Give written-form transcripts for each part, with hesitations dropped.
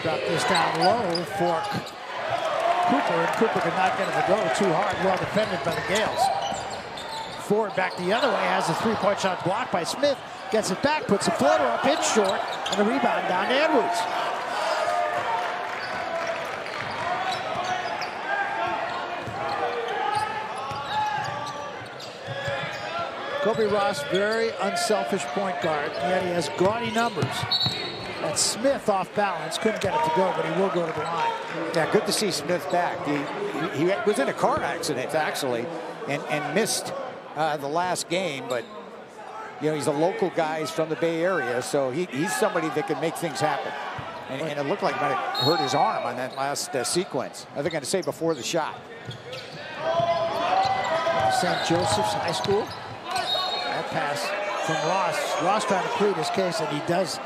Drop this down low for Cooper, and Cooper could not get him to go too hard. Well defended by the Gales. Ford back the other way, has a three-point shot blocked by Smith. Gets it back, puts a floater up, hits short, and a rebound down to Edwards. Kobe Ross, very unselfish point guard, yet he has gaudy numbers. And Smith off balance, couldn't get it to go, but he will go to the line. Yeah, good to see Smith back. He was in a car accident, actually, and missed the last game, but you know, he's a local guy. He's from the Bay Area, so he's somebody that can make things happen. And it looked like he might have hurt his arm on that last sequence. I think I'm going to say before the shot. St. Joseph's High School. That pass from Ross. Ross trying to plead his case, and he does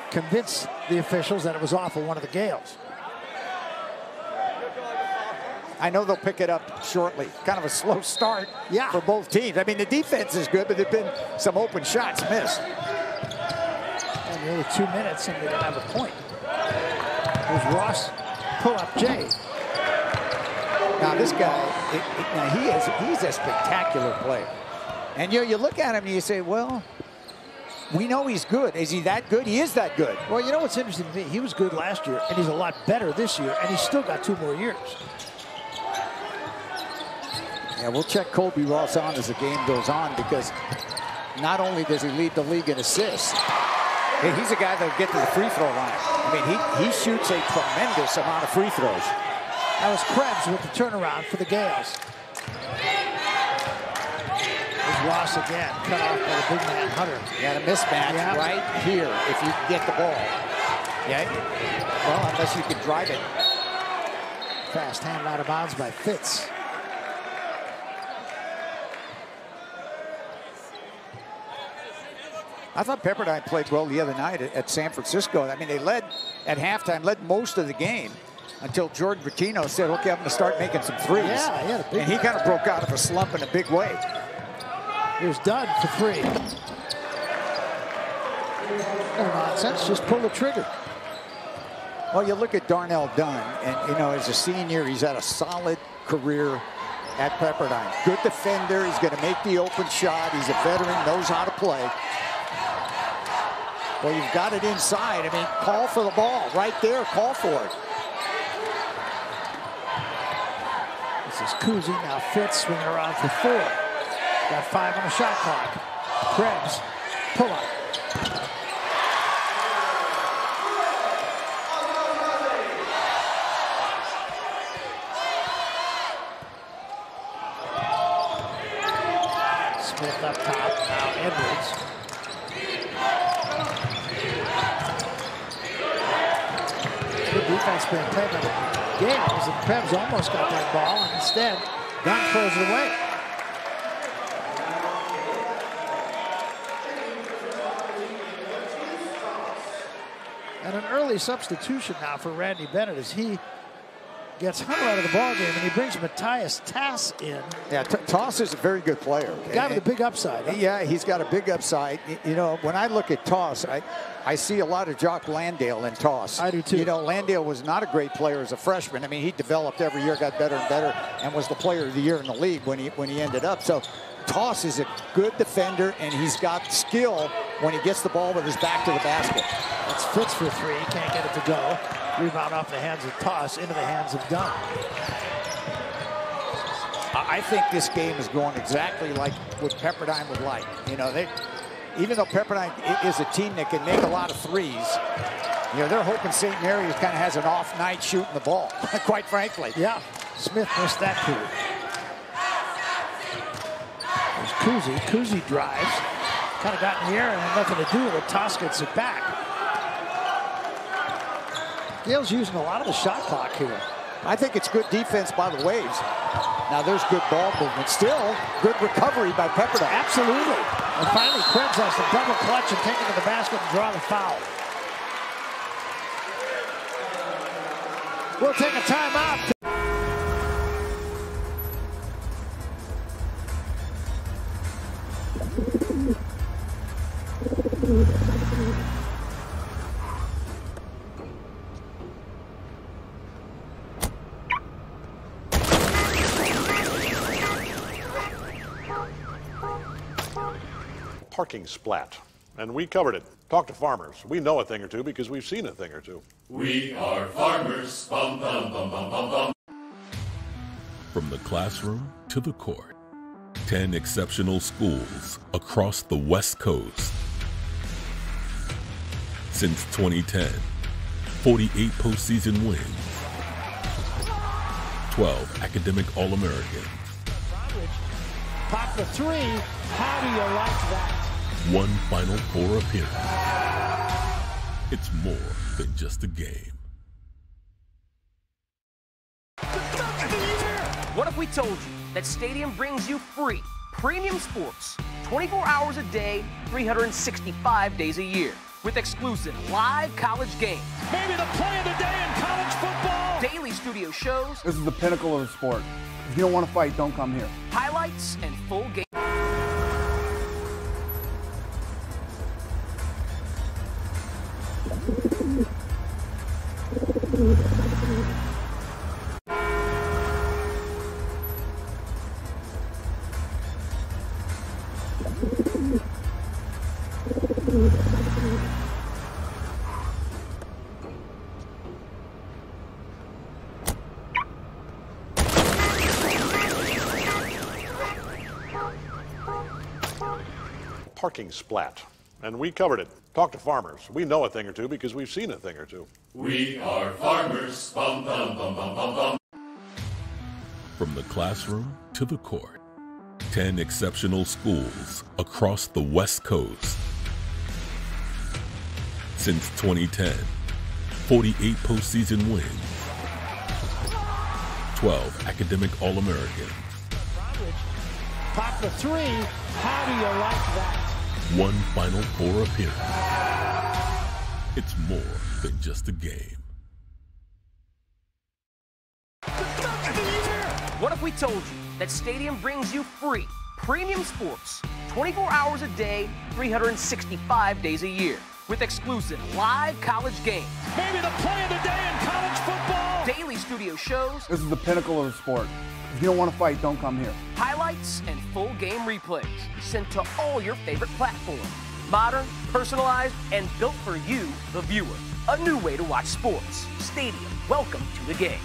convince the officials that it was off of one of the Gales. I know they'll pick it up shortly. Kind of a slow start for both teams. I mean, the defense is good, but there have been some open shots missed. And nearly 2 minutes, and they didn't have a point. There's Ross, pull up Jay. Now this guy, he's a spectacular player. And you look at him and you say, well, we know he's good. Is he that good? He is that good. Well, you know what's interesting to me? He was good last year, and he's a lot better this year, and he's still got 2 more years. Yeah, we'll check Kobe Ross on as the game goes on, because not only does he lead the league in assists, he's a guy that'll get to the free throw line. I mean, he shoots a tremendous amount of free throws. That was Krebs with the turnaround for the Gales. There's Ross again, cut off by the big man, Hunter. You got a mismatch right here if you can get the ball. Yeah, well, unless you can drive it. Fast hand out of bounds by Fitz. I thought Pepperdine played well the other night at San Francisco. I mean, they led at halftime, led most of the game until Jordan Bertino said, okay, I'm going to start making some threes. Yeah, and he kind of broke out of a slump in a big way. Here's Dunn for 3. No nonsense, just pull the trigger. Well, you look at Darnell Dunn, and, you know, as a senior, he's had a solid career at Pepperdine. Good defender. He's going to make the open shot. He's a veteran, knows how to play. Well, you've got it inside. I mean, call for the ball right there. Call for it. This is Kuzi. Now Fitz swinging around for 4. Got 5 on the shot clock. Krebs, pull up. Smith up top. Now Edwards. Good defense being played by the Gales, and Krebs almost got that ball, and instead, Dunn throws it away. And an early substitution now for Randy Bennett as he gets Hunter out of the ballgame, and he brings Matthias Tass in. Yeah, Tass is a very good player. Guy with a big upside. Huh? Yeah, he's got a big upside. You know, when I look at Tass, I see a lot of Jock Landale in Tass. I do too. You know, Landale was not a great player as a freshman. I mean, he developed every year, got better and better, and was the player of the year in the league when he ended up. So Tass is a good defender, and he's got skill when he gets the ball with his back to the basket. That's Fitz for 3. Can't get it to go. Rebound off the hands of Tass into the hands of Dunn. I think this game is going exactly like what Pepperdine would like. You know, even though Pepperdine is a team that can make a lot of threes, you know, they're hoping St. Mary's kind of has an off night shooting the ball, quite frankly. Yeah, Smith missed that too. There's Kuzi. Kuzi drives. Kind of got in the air and had nothing to do with it. Tass gets it back. Gale's using a lot of the shot clock here. I think it's good defense by the Waves. Now there's good ball movement. Still, good recovery by Pepperdine. Absolutely. And finally, Krebs has the double clutch and take it to the basket and draw the foul. We'll take a timeout. parking splat. And we covered it. Talk to farmers. We know a thing or two because we've seen a thing or two. We are farmers. Bum, bum, bum, bum, bum, bum. From the classroom to the court, 10 exceptional schools across the West Coast. Since 2010, 48 postseason wins, 12 academic All-Americans. Pop the three. How do you like that? One Final Four appearance. It's more than just a game. What if we told you that Stadium brings you free, premium sports, 24 hours a day, 365 days a year, with exclusive live college games. Maybe the play of the day in college football. Daily studio shows. This is the pinnacle of the sport. If you don't want to fight, don't come here. Highlights and full game. Parking splat. And we covered it. Talk to farmers. We know a thing or two because we've seen a thing or two. We are farmers. Bum, bum, bum, bum, bum, bum. From the classroom to the court, 10 exceptional schools across the West Coast. Since 2010, 48 postseason wins, 12 academic All-Americans. Pop the three. How do you like that? One Final Four appearance. It's more than just a game. What if we told you that Stadium brings you free, premium sports, 24 hours a day, 365 days a year, with exclusive live college games. Maybe the play of the day in college football. Daily studio shows. This is the pinnacle of the sport. If you don't want to fight, don't come here. Highlights and full game replays sent to all your favorite platforms. Modern, personalized, and built for you, the viewer. A new way to watch sports. Stadium. Welcome to the game.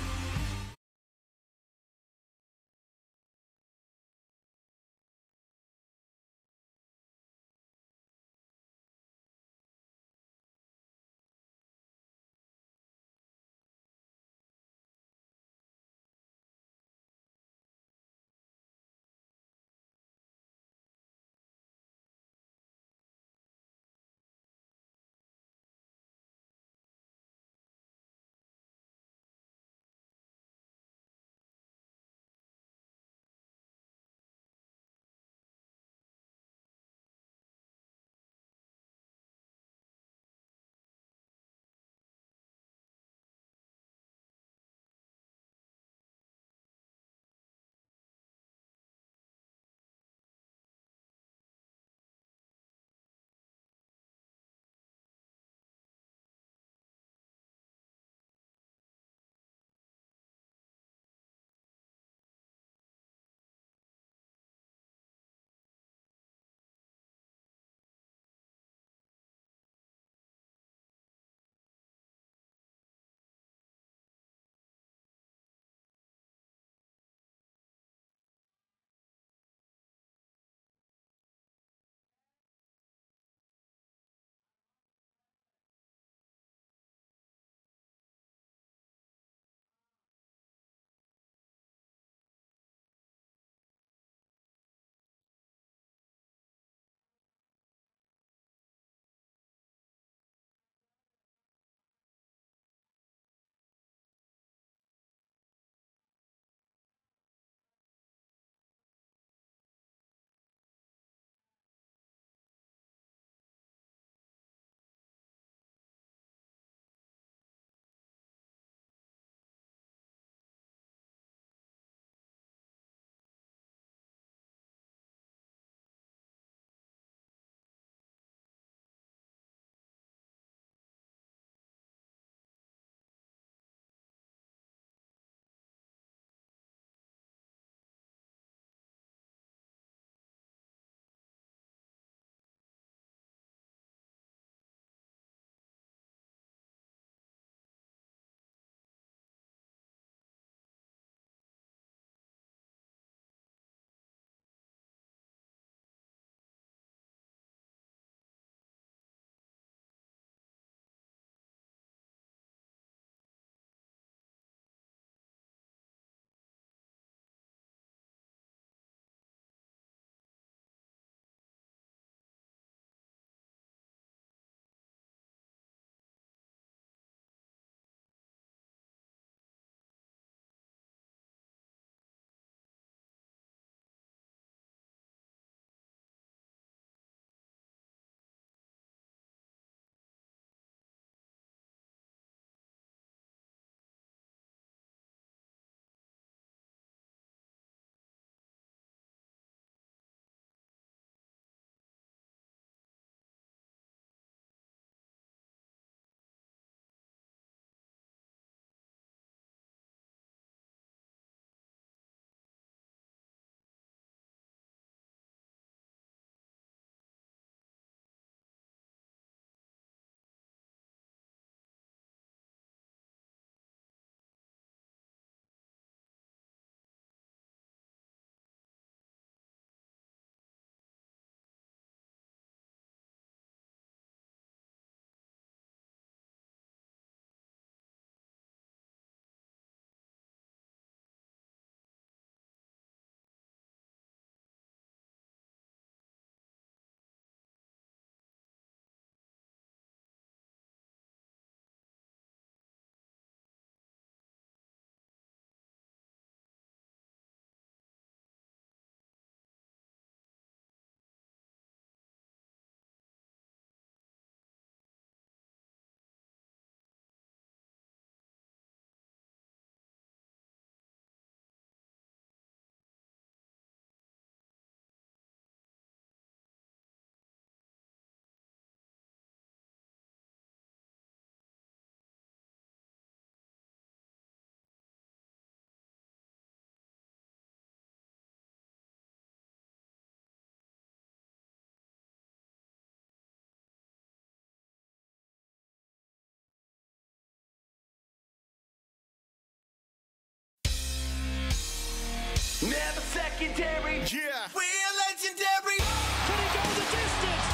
Never secondary. Yeah. We're legendary. Can he go the distance?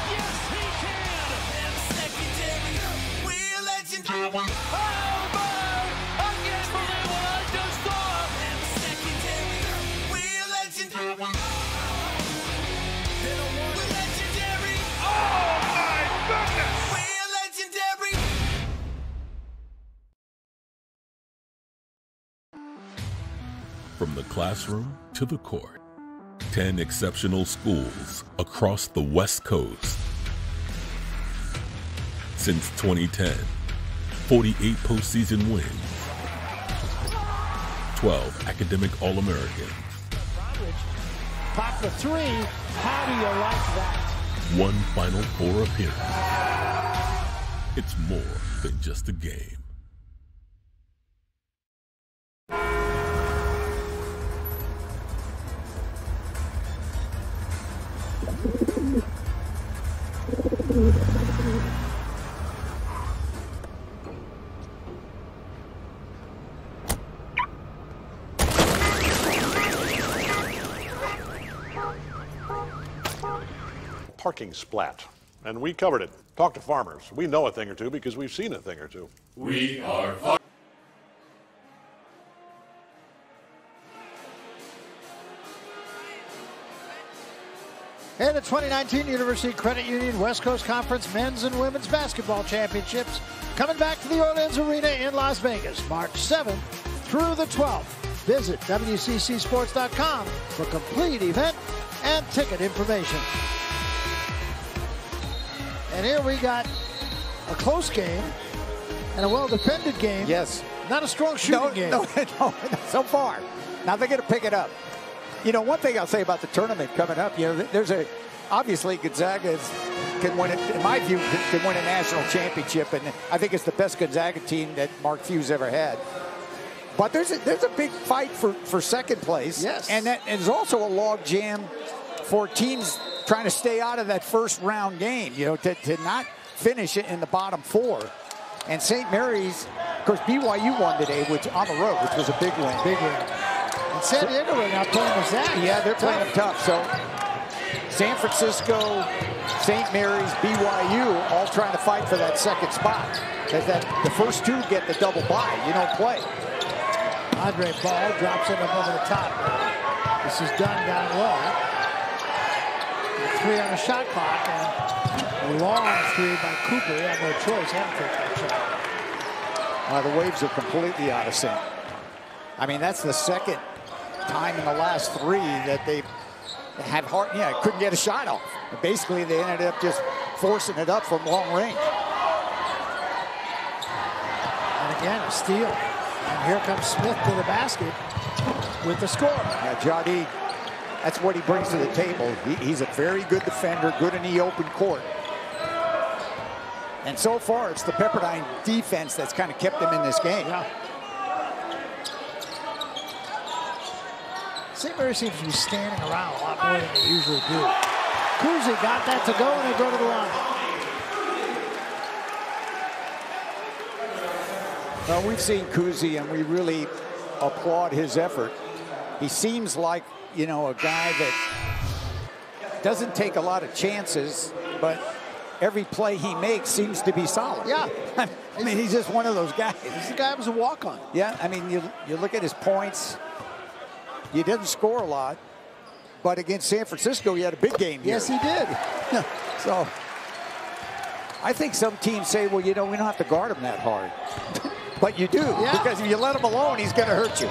Yes, he can. Never secondary. We're legendary. Oh, man. I can't believe what I just saw. Never secondary. We're legendary. We're legendary. Oh, my goodness. We're legendary. From the classroom to the court, 10 exceptional schools across the West Coast. Since 2010, 48 postseason wins, 12 academic All-Americans, Pop the three. How do you like that? 1 Final Four appearance. It's more than just a game. Parking splat. And we covered it. Talk to farmers. We know a thing or two because we've seen a thing or two. We are farmers. And the 2019 University Credit Union West Coast Conference Men's and Women's Basketball Championships coming back to the Orleans Arena in Las Vegas, March 7th through the 12th. Visit WCCSports.com for complete event and ticket information. And here we got a close game and a well-defended game. Yes. Not a strong shooting game. No, so far. Now they're going to pick it up. You know, one thing I'll say about the tournament coming up, you know, there's obviously Gonzaga can win it, in my view, can win a national championship, and I think it's the best Gonzaga team that Mark Few's ever had. But there's a big fight for second place. Yes. And there's also a log jam for teams trying to stay out of that first round game, you know, to not finish it in the bottom four. And St. Mary's, of course, BYU won today, which on the road, which was a big win. Big win. And San Diego right now playing the Zags. Yeah, they're playing them tough. So San Francisco, St. Mary's, BYU, all trying to fight for that second spot. Because the first two get the double bye. You don't play. Andre Ball drops it up over the top. This is done down low. 3 on the shot clock, and a long 3 by Cooper. He had no choice. He had to take that shot. The Waves are completely out of sync. I mean, that's the second time in the last 3 that they had couldn't get a shot off. And basically, they ended up just forcing it up from long range. And again, a steal. And here comes Smith to the basket with the score. Yeah, Jadi, that's what he brings to the table. He's a very good defender, good in the open court. And so far, it's the Pepperdine defense that's kind of kept them in this game. Yeah. St. Mary seems to be standing around a lot more than they usually do. Kuzi got that to go, and they go to the line. Well, we've seen Kuzi, and we really applaud his effort. He seems like, you know, a guy that doesn't take a lot of chances, but every play he makes seems to be solid. Yeah. I mean, he's just one of those guys. This guy was a walk-on. Yeah, I mean, you look at his points. He didn't score a lot, but against San Francisco, he had a big game here. Yes, he did. So I think some teams say, well, you know, we don't have to guard him that hard. But you do, because if you let him alone, he's going to hurt you.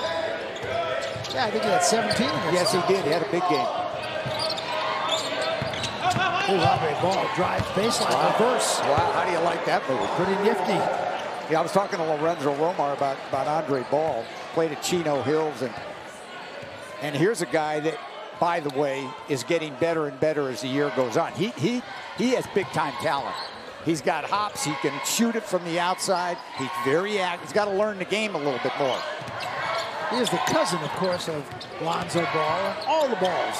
Yeah, I think he had 17. Yes, he did. He had a big game. Andre Ball drives baseline reverse. Wow, how do you like that move? Pretty nifty. Yeah, I was talking to Lorenzo Romar about Andre Ball. Played at Chino Hills, and here's a guy that, by the way, is getting better and better as the year goes on. He has big-time talent. He's got hops. He can shoot it from the outside. He's very active. He's got to learn the game a little bit more. He is the cousin, of course, of Lonzo Ball and all the balls.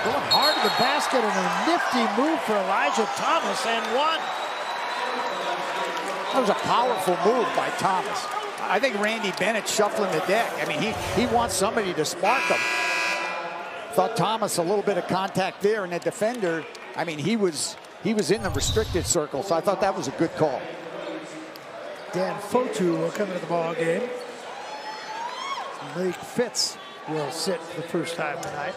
Going hard to the basket, and a nifty move for Elijah Thomas, and one. That was a powerful move by Thomas. I think Randy Bennett shuffling the deck. I mean, he wants somebody to spark him. Thought Thomas, a little bit of contact there, and the defender, I mean, he was in the restricted circle, so I thought that was a good call. Dan Fotu will come into the ball game. Malik Fitz will sit for the first time tonight.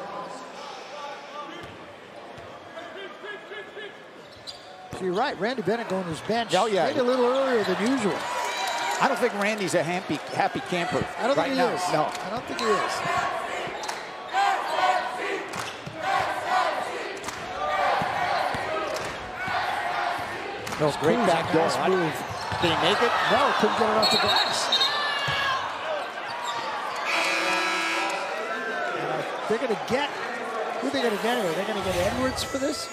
So you're right, Randy Bennett going to his bench. Oh, yeah. Maybe a little earlier than usual. I don't think Randy's a happy camper. I don't think he is. No. I don't think he is. No, great back door. Nice move. Did he make it? No, couldn't get it off the glass. They're going to get, who are they going to get here? Are they going to get Edwards for this?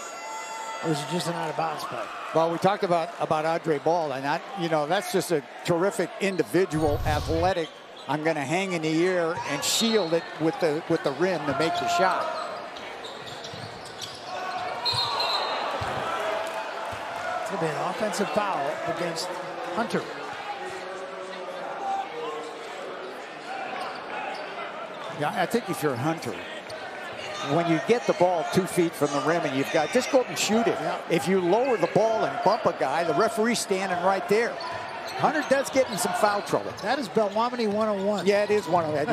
Or is it just an out-of-bounds play? Well, we talked about Andre Ball, and that's just a terrific individual, athletic. I'm going to hang in the air and shield it with the rim to make the shot. It's going to be an offensive foul against Hunter. Yeah, I think if you're Hunter, when you get the ball 2 feet from the rim and just go up and shoot it. Yeah. If you lower the ball and bump a guy, the referee's standing right there. Hunter does get in some foul trouble. That is Belwamini 101. Yeah, it is one of them.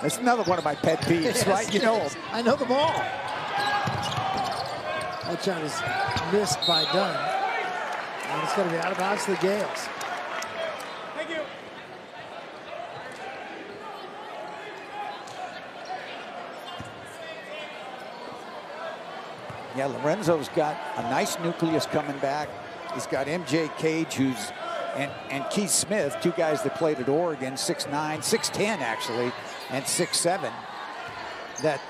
That's another one of my pet peeves, Yes, right? You know, I know them all. That shot is missed by Dunn. And it's going to be out of bounds to the Gales. Thank you. yeah, Lorenzo's got a nice nucleus coming back. He's got MJ Cage, and Keith Smith, two guys that played at Oregon, 6'9", 6'10" actually, and 6'7", that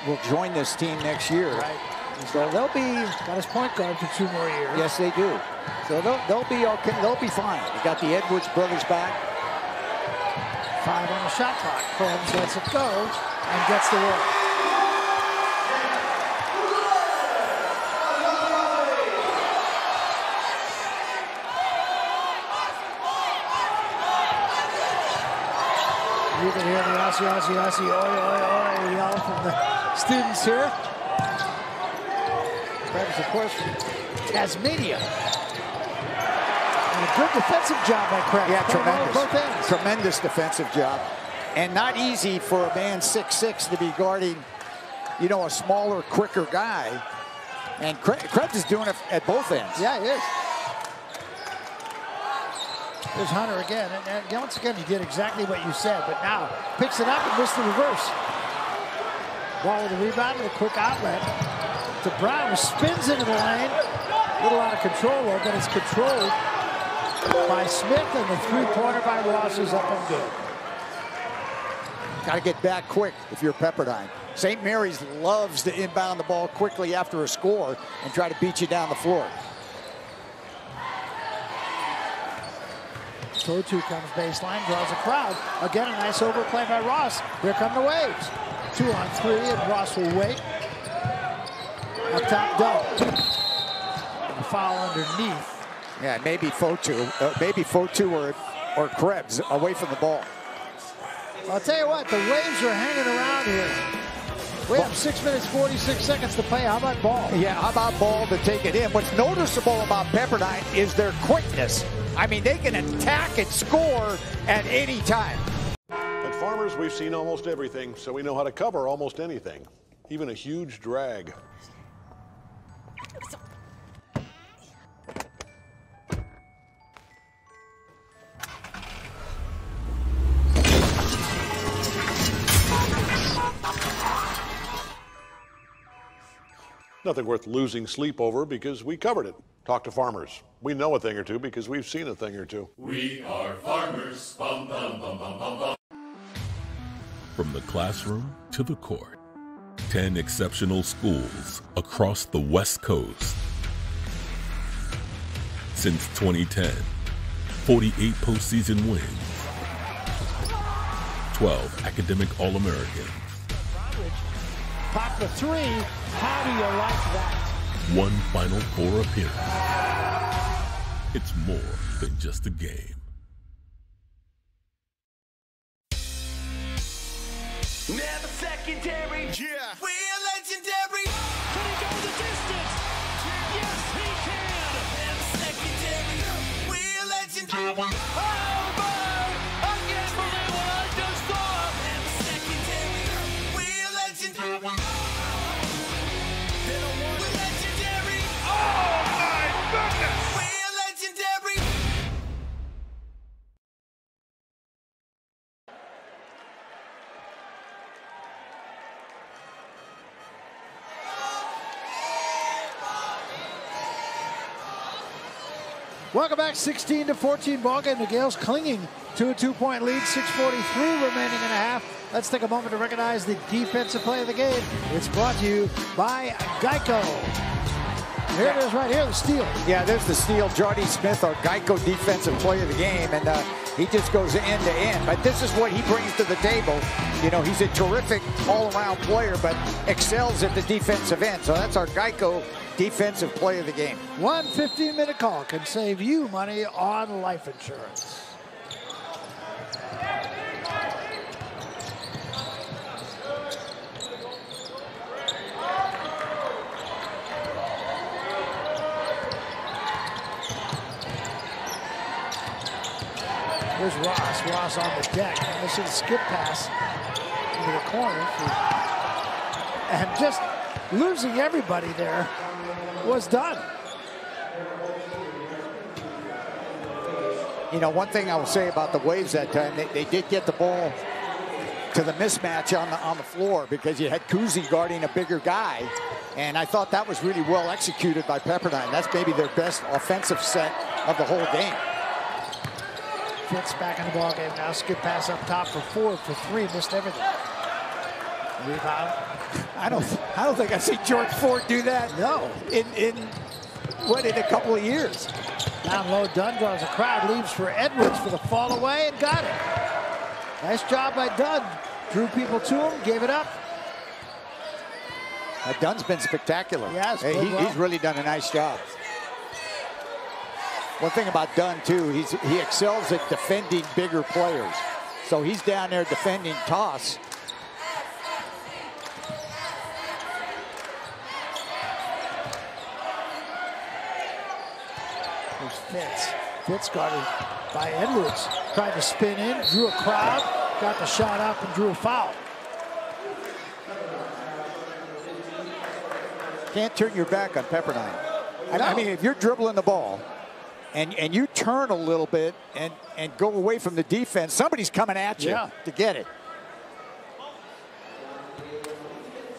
will join this team next year. Right. So they'll be Got his point guard for 2 more years. Yes, they do. So they'll be okay. They'll be fine. They got the Edwards brothers back. 5 on the shot clock. Krebs lets it go and gets the work. You can hear the Aussie, Aussie, Aussie, oi, oi, oi yell from the students here. Krebs, of course, from Tasmania. And a good defensive job by Krebs. Yeah, tremendous. Both ends. Tremendous defensive job. And not easy for a man 6'6" to be guarding, a smaller, quicker guy. And Krebs is doing it at both ends. Yeah, he is. There's Hunter again. And once again, he did exactly what you said, but now picks it up and missed the reverse. Ball with a rebound and a quick outlet to Brown, who spins into the lane. A little out of control, though, but it's controlled by Smith, and the three-pointer by Ross is up and good. Got to get back quick if you're Pepperdine. St. Mary's loves to inbound the ball quickly after a score and try to beat you down the floor. Fotu comes baseline, draws a crowd. Again, a nice overplay by Ross. Here come the Waves. 2 on 3, and Ross will wait. Up top, Dunn. And a foul underneath. Yeah, maybe Fotu or Krebs away from the ball. I'll tell you what, the Waves are hanging around here. We have 6 minutes, 46 seconds to play. How about Ball? Yeah, how about Ball to take it in? What's noticeable about Pepperdine is their quickness. I mean, they can attack and score at any time. At Farmers, we've seen almost everything, so we know how to cover almost anything, even a huge drag. Nothing worth losing sleep over because we covered it. Talk to Farmers. We know a thing or two because we've seen a thing or two. We are farmers. Bum, bum, bum, bum, bum, bum. From the classroom to the court, 10 exceptional schools across the West Coast. Since 2010, 48 postseason wins, 12 academic All-Americans. Pop the 3. How do you like that? 1 Final Four appearance. It's more than just a game. secondary. Yeah. We're legendary. Can he go the distance? Yes, he can. And secondary. We're legendary. Oh, man. I can't believe what I just saw. And secondary. We're legendary. We're legendary. Oh, my goodness. We're legendary. Welcome back, 16-14 ball game. The Gales clinging to a 2-point lead, 6:43 remaining in a half. Let's take a moment to recognize the defensive play of the game. It's brought to you by Geico. Here it is right here, the steal. Yeah, there's the steal. Jardie Smith, our Geico defensive player of the game, and he just goes end to end. But this is what he brings to the table. You know, he's a terrific all-around player, but excels at the defensive end. So that's our Geico defensive play of the game. One 15-minute call can save you money on life insurance. Here's Ross. Ross on the deck. This is a skip pass into the corner. And just losing everybody there was done. You know, one thing I will say about the Waves that time, they did get the ball to the mismatch on the floor because you had Kuzi guarding a bigger guy. And I thought that was really well executed by Pepperdine. That's maybe their best offensive set of the whole game. Fitz back in the ball game now. Skip pass up top for Ford for three. Missed everything. Rebound. I don't think I've seen George Ford do that. No. In a couple of years. Down low, Dunn draws a crowd, leaves for Edwards for the fall away and got it. Nice job by Dunn. Drew people to him, gave it up. Dunn's been spectacular. Yes, he's really done a nice job. One thing about Dunn, too, he excels at defending bigger players. So he's down there defending Toss. There's Fitz. Fitz guarded by Edwards. Tried to spin in, drew a crowd, got the shot up and drew a foul. Can't turn your back on Pepperdine. I mean, if you're dribbling the ball, and you turn a little bit and go away from the defense, somebody's coming at you to get it.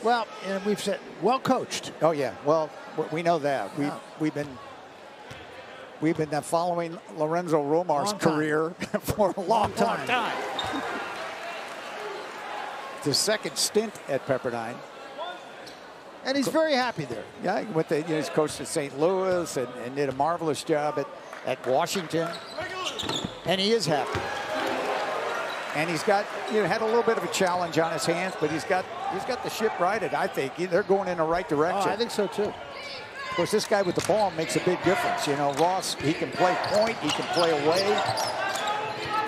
Well, and we've said, well coached. Oh, yeah. Well, we know that. We've been following Lorenzo Romar's career for a long time. It's his second stint at Pepperdine. And he's very happy there. Yeah, he's coached at St. Louis and did a marvelous job at Washington. And he is happy. And he's got, had a little bit of a challenge on his hands, but he's got the ship righted, I think. They're going in the right direction. Oh, I think so, too. Of course, this guy with the ball makes a big difference. You know, Ross, he can play point, he can play away.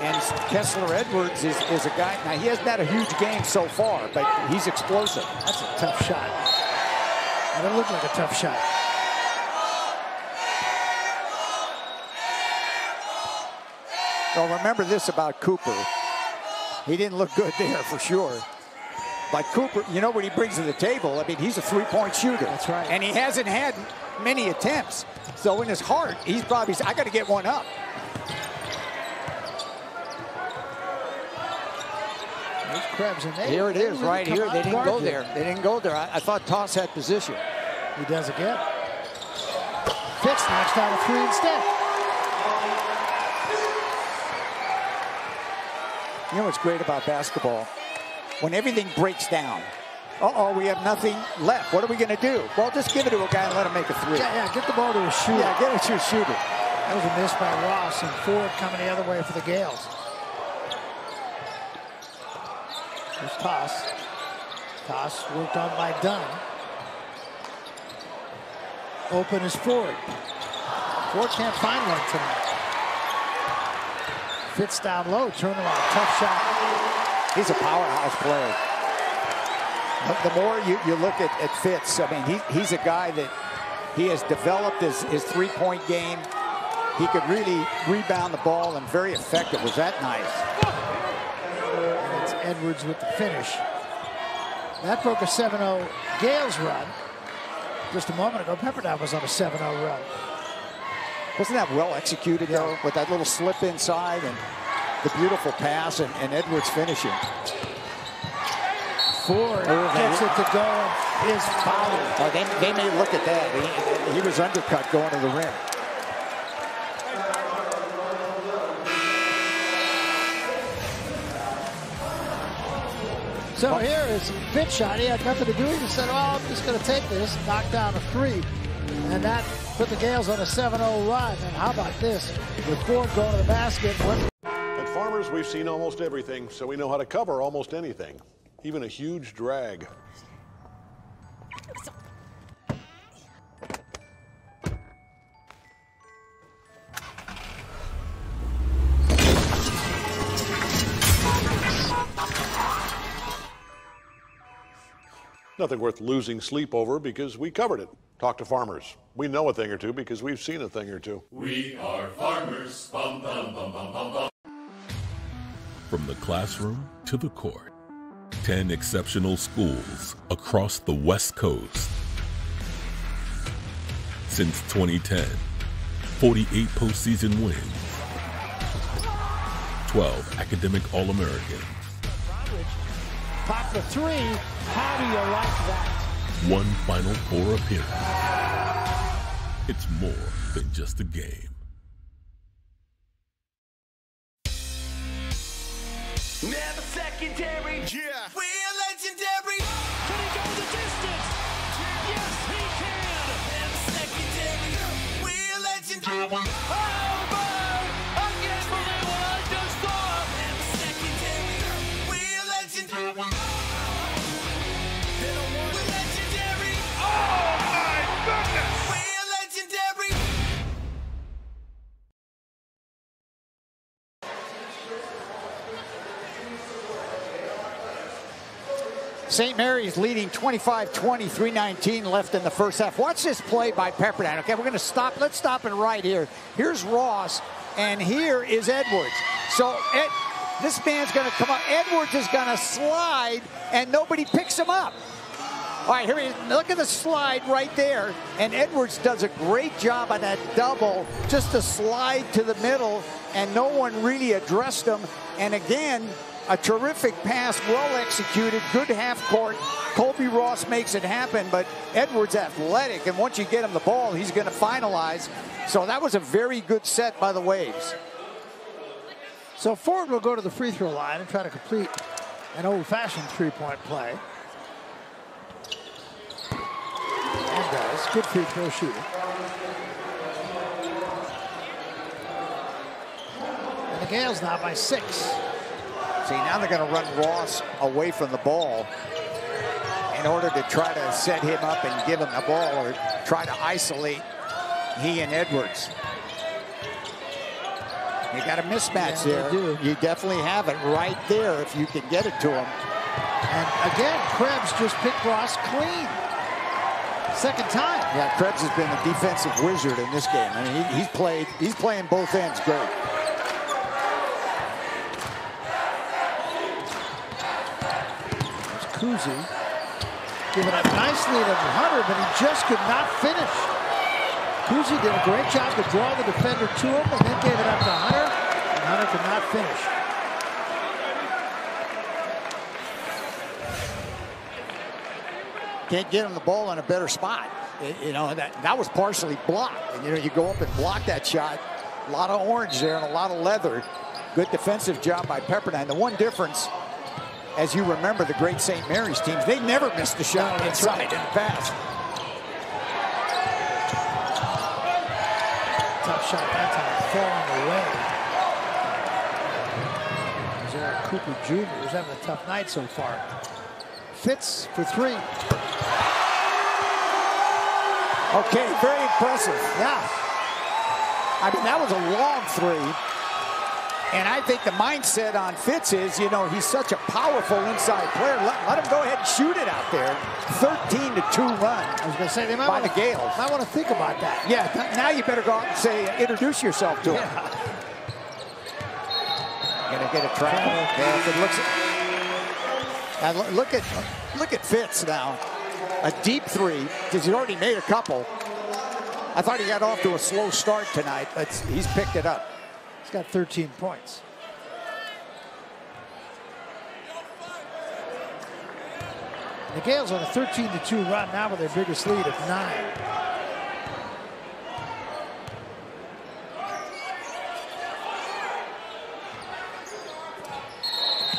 And Kessler Edwards is a guy, now he hasn't had a huge game so far, but he's explosive. That's a tough shot. That looked like a tough shot. Well, remember this about Cooper. He didn't look good there for sure. But Cooper, you know what he brings to the table? I mean, he's a three-point shooter. That's right. And he hasn't had many attempts. So in his heart, he's probably, I got to get one up. There's Krebs, and here it is, right here. They didn't go there. They didn't go there. I thought Toss had position. He does again. Fitz knocks down a three instead. You know what's great about basketball? When everything breaks down, we have nothing left. What are we going to do? Well, just give it to a guy and let him make a three. Yeah, get the ball to a shooter. Yeah, get it to a shooter. That was a miss by Ross, and Ford coming the other way for the Gales. There's Toss. Toss worked on by Dunn. Open is Ford. Ford can't find one tonight. Fitz down low, turnaround, tough shot. He's a powerhouse player. The more you look at Fitz, I mean, he's a guy that he has developed his three-point game. He could really rebound the ball and very effective. Was that nice? And it's Edwards with the finish. That broke a 7-0 Gales run. Just a moment ago, Pepperdine was on a 7-0 run. Wasn't that well executed, though, with that little slip inside and the beautiful pass and Edwards finishing? Ford gets it to go and is fouled. Oh, they may look at that. He was undercut going to the rim. So here is Fitz shot. He had nothing to do. He just said, oh, I'm just going to take this, knock down a three. And that put the Gales on a 7-0 run. And how about this? With Ford going to the basket. At Farmers, we've seen almost everything, so we know how to cover almost anything, even a huge drag. Nothing worth losing sleep over because we covered it. Talk to Farmers. We know a thing or two because we've seen a thing or two. We are farmers. Bum, bum, bum, bum, bum, bum. From the classroom to the court, 10 exceptional schools across the West Coast. Since 2010, 48 postseason wins, 12 academic All-Americans. Pop the three. How do you like that? 1 Final Four appearance. It's more than just a game. Never secondary. Yeah. We're legendary. Can he go the distance? Yes, he can. Never secondary. We're legendary. Oh, man. I can't believe what I just saw. Never secondary. We're legendary. We're legendary. Oh, my goodness. We're legendary. St. Mary's leading 25-20, 3:19 left in the first half. Watch this play by Pepperdine. Okay, we're going to stop. Let's stop it right here. Here's Ross, and here is Edwards. So this man's going to come up. Edwards is going to slide, and nobody picks him up. All right, here he is. Look at the slide right there. And Edwards does a great job on that double, just to slide to the middle, and no one really addressed him. And again, a terrific pass, well executed, good half court. Colby Ross makes it happen, but Edwards athletic, and once you get him the ball, he's going to finalize. So that was a very good set by the Waves. So Ford will go to the free throw line and try to complete an old-fashioned three-point play. And does. Good free throw shooting. And the Gales now by 6. See, now they're going to run Ross away from the ball in order to try to set him up and give him the ball, or try to isolate he and Edwards. You got a mismatch there. You definitely have it right there if you can get it to him. And again, Krebs just picked Ross clean. Second time. Yeah, Krebs has been a defensive wizard in this game. I mean, he's playing both ends great. Kuzi giving a nice lead of Hunter, but he just could not finish. Kuzi did a great job to draw the defender to him, and then gave it up to Hunter, and Hunter could not finish. Can't get him the ball in a better spot. You know, that was partially blocked. And, you know, you go up and block that shot. A lot of orange there and a lot of leather. Good defensive job by Pepperdine. The one difference, as you remember the great St. Mary's teams, they never missed a shot inside in the past. Tough shot that time, falling away. Zara Cooper Jr. is having a tough night so far. Fitz for 3. Okay, very impressive. Yeah. I mean, that was a long 3. And I think the mindset on Fitz is, you know, he's such a powerful inside player. Let him go ahead and shoot it out there. 13-2 run. I was going to say, they might by want the Gales. I want to think about that. Yeah, now you better go out and say, introduce yourself to him. Gonna get a travel. Yeah, if it looks look at Fitz now. A deep three, because he's already made a couple. I thought he got off to a slow start tonight, but he's picked it up. He's got 13 points. The Gales on a 13-2 run now with their biggest lead of 9.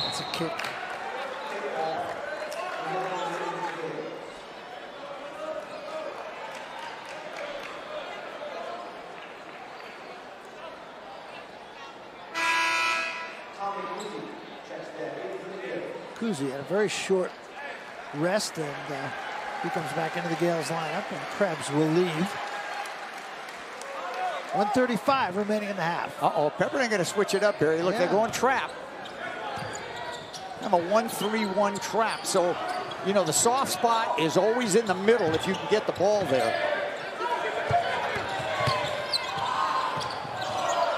That's a kick. Kuzi had a very short rest, and he comes back into the Gales lineup, and Krebs will leave. 1:35 remaining in the half. Pepperdine going to switch it up, Barry. Look, they're going trap. I'm a 1-3-1 trap. So, you know, the soft spot is always in the middle if you can get the ball there.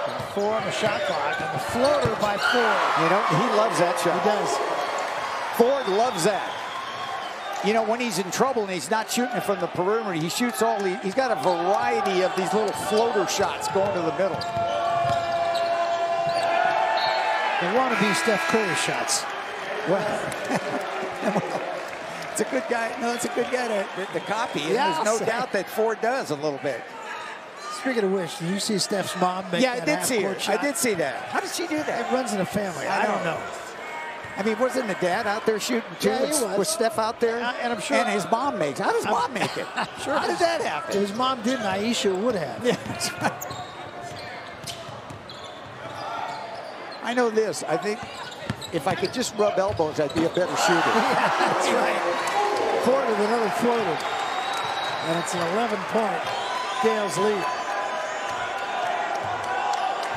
And 4 on the shot clock, and the floater by Ford. You know, he loves that shot. He does. Ford loves that. You know, when he's in trouble and he's not shooting it from the perimeter, he shoots he's got a variety of these little floater shots going to the middle. They want to be Steph Curry shots. Well, it's a good guy. No, it's a good guy to copy. And Yeah, there's no doubt that Ford does a little bit. Speaking of which, did you see Steph's mom make Yeah, that I did see her. half-court shot? I did see that. How did she do that? It runs in a family. I don't know. I mean, wasn't the dad out there shooting too? Yeah, he was. Was Steph out there? And I'm sure. And his mom makes. How does mom make it? Sure. How does that happen? If his mom didn't, Aisha would have. Yeah, that's right. I know this. I think if I could just rub elbows, I'd be a better shooter. Yeah, that's right. Ford with another floater. And it's an 11-point Gales lead.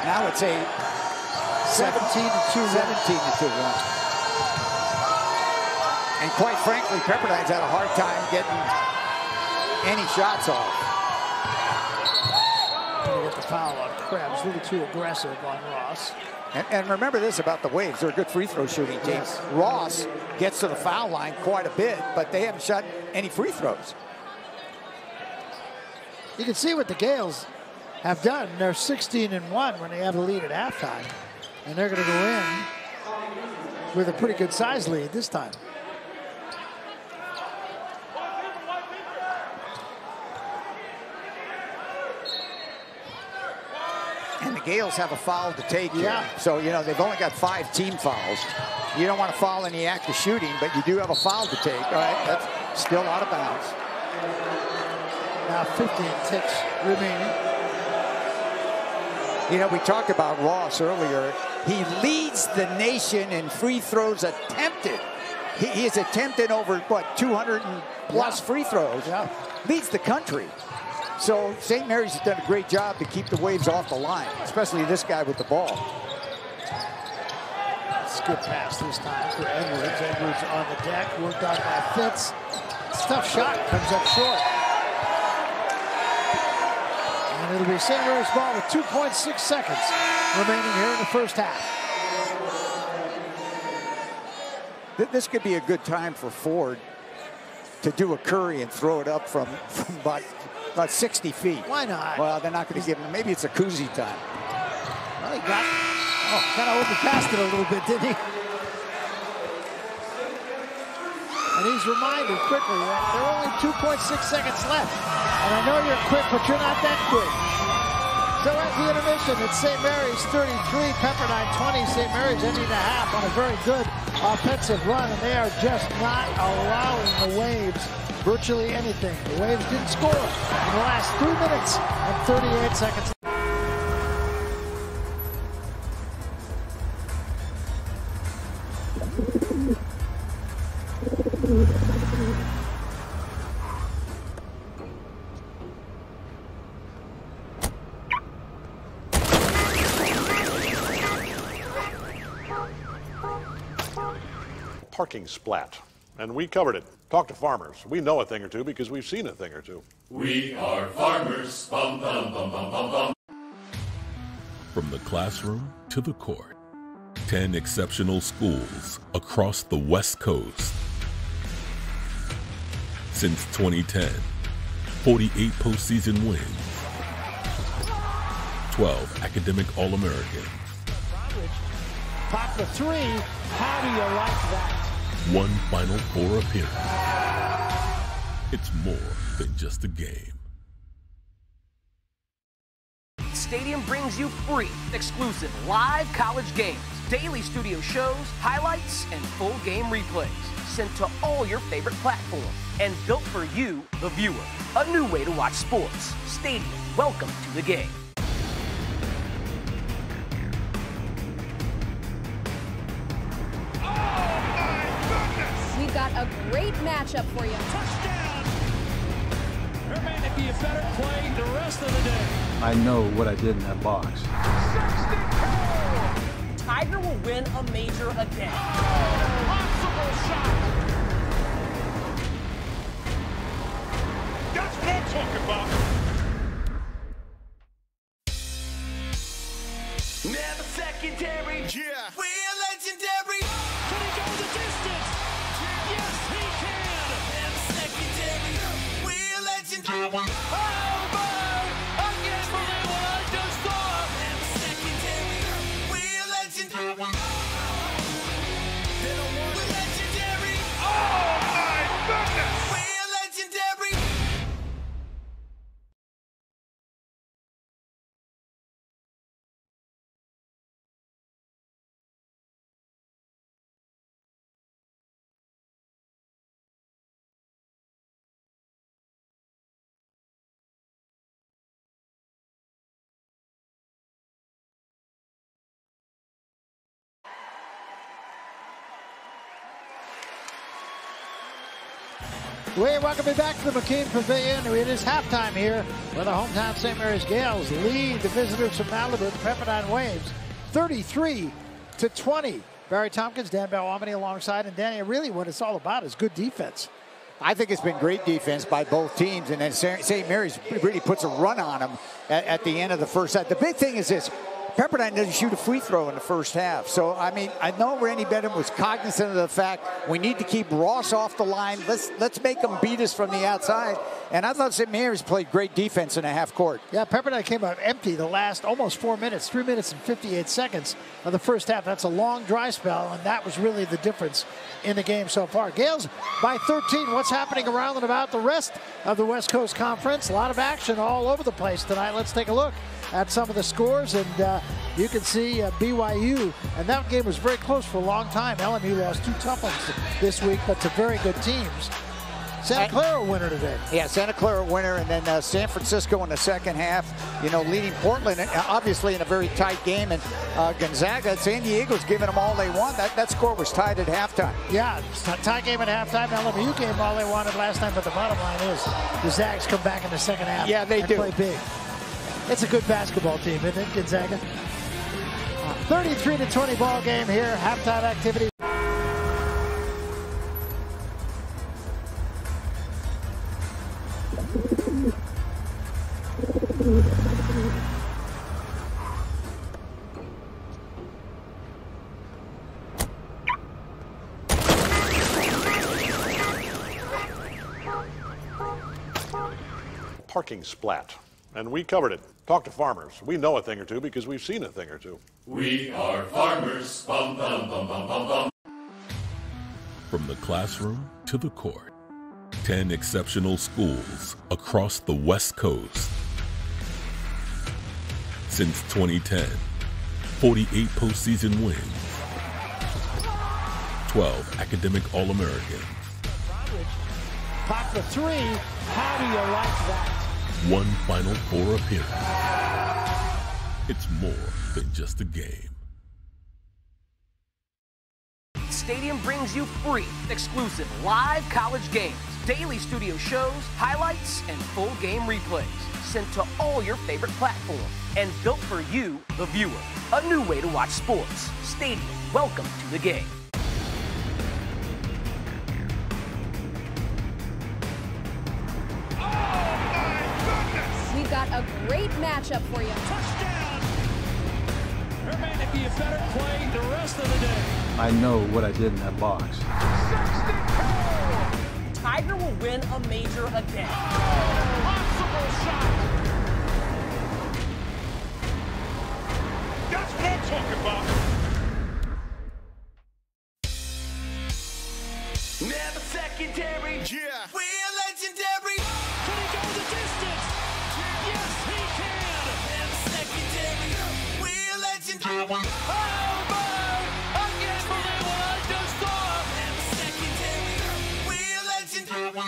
Now it's a 17-2 run. And quite frankly, Pepperdine's had a hard time getting any shots off. Going to get the foul on Krebs. A little too aggressive on Ross. And remember this about the Waves. They're a good free throw shooting team. Yes. Ross gets to the foul line quite a bit, but they haven't shot any free throws. You can see what the Gales have done. They're 16-1 when they have a lead at halftime. And they're going to go in with a pretty good size lead this time. And the Gales have a foul to take here. Yeah. So, you know, they've only got 5 team fouls. You don't want to foul any active shooting, but you do have a foul to take. All right, that's still out of bounds. Now 15 ticks remaining. You know, we talked about Ross earlier. He leads the nation in free throws attempted. He has attempted over, what, 200 and plus free throws. Yeah. Leads the country. So St. Mary's has done a great job to keep the Waves off the line, especially this guy with the ball. Skip pass this time for Edwards. Edwards on the deck, worked on by Fitz. Tough shot, comes up short. And it'll be St. Mary's ball with 2.6 seconds remaining here in the first half. This could be a good time for Ford to do a Curry and throw it up from about 60 feet. Why not? Well, they're not going to give him. Maybe it's a koozie time. Well, he got, kind of overpassed it a little bit, didn't he? And he's reminded quickly that there are only 2.6 seconds left. And I know you're quick, but you're not that quick. So at the intermission, it's St. Mary's 33, Pepperdine 20. St. Mary's ending the half on a very good offensive run, and they are just not allowing the Waves virtually anything. The Waves didn't score in the last 3 minutes and 38 seconds. parking splat. And we covered it. Talk to farmers. We know a thing or two because we've seen a thing or two. We are farmers. Bum, bum, bum, bum, bum, bum. From the classroom to the court, 10 exceptional schools across the West Coast. Since 2010, 48 postseason wins, 12 academic All-Americans. Pop the three. How do you like that? One Final Four appearance. It's more than just a game. Stadium brings you free, exclusive live college games, daily studio shows, highlights, and full game replays sent to all your favorite platforms and built for you, the viewer. A new way to watch sports. Stadium, welcome to the game. We've got a great matchup for you. Touchdown! There may not be a better play the rest of the day. I know what I did in that box. 62! Tiger will win a major again. Impossible shot! That's what I'm talking about. Never secondary. Yeah. We're legendary. Can he go the distance? Yes, he can. Never secondary. We're legendary. Oh, boy. I can't believe what I just saw. Never secondary. We're legendary. We're legendary. Oh, my goodness. We're legendary. We welcome you back to the McKean Pavilion. It is halftime here where the hometown St. Mary's Gales lead the visitors from Malibu, the Pepperdine Waves, 33-20. Barry Tompkins, Dan Belwamini alongside, and Danny, really what it's all about is good defense. I think it's been great defense by both teams, and then St. Mary's really puts a run on them at the end of the first half. The big thing is this. Pepperdine doesn't shoot a free throw in the first half. So, I mean, I know Randy Benham was cognizant of the fact we need to keep Ross off the line. Let's make them beat us from the outside. And I thought St. Mary's played great defense in the half court. Yeah, Pepperdine came out empty the last almost 4 minutes, 3 minutes and 58 seconds of the first half. That's a long dry spell, and that was really the difference in the game so far. Gales by 13. What's happening around and about the rest of the West Coast Conference? A lot of action all over the place tonight. Let's take a look at some of the scores, and you can see BYU, and that game was very close for a long time. LMU lost 2 tough ones this week, but to very good teams. Santa Clara winner today. Yeah, Santa Clara winner, and then San Francisco in the second half, you know, leading Portland, obviously in a very tight game, and Gonzaga, San Diego's giving them all they want. That score was tied at halftime. Yeah, tie game at halftime. LMU gave all they wanted last time, but the bottom line is the Zags come back in the second half. Yeah, they do. Play big. It's a good basketball team, isn't it, Gonzaga? 33-20 ball game here. Halftime activity. Parking splat. And we covered it. Talk to farmers. We know a thing or two because we've seen a thing or two. We are farmers. Bum, bum, bum, bum, bum, bum. From the classroom to the court, 10 exceptional schools across the West Coast. Since 2010, 48 postseason wins, 12 academic All-Americans. Pop the three. How do you like that? One Final Four appearance. It's more than just a game. Stadium brings you free, exclusive live college games, daily studio shows, highlights, and full game replays sent to all your favorite platforms and built for you, the viewer. A new way to watch sports. Stadium, welcome to the game. great matchup for you. Touchdown! There may be a better play the rest of the day. I know what I did in that box. Tiger will win a major again. Possible shot! That's what I'm talking about. Never secondary. Yeah. We're legendary. Can he go the distance? Yes, he can. Never secondary. We're legendary. Oh, man! I can't believe what I just saw. Never secondary. We're legendary.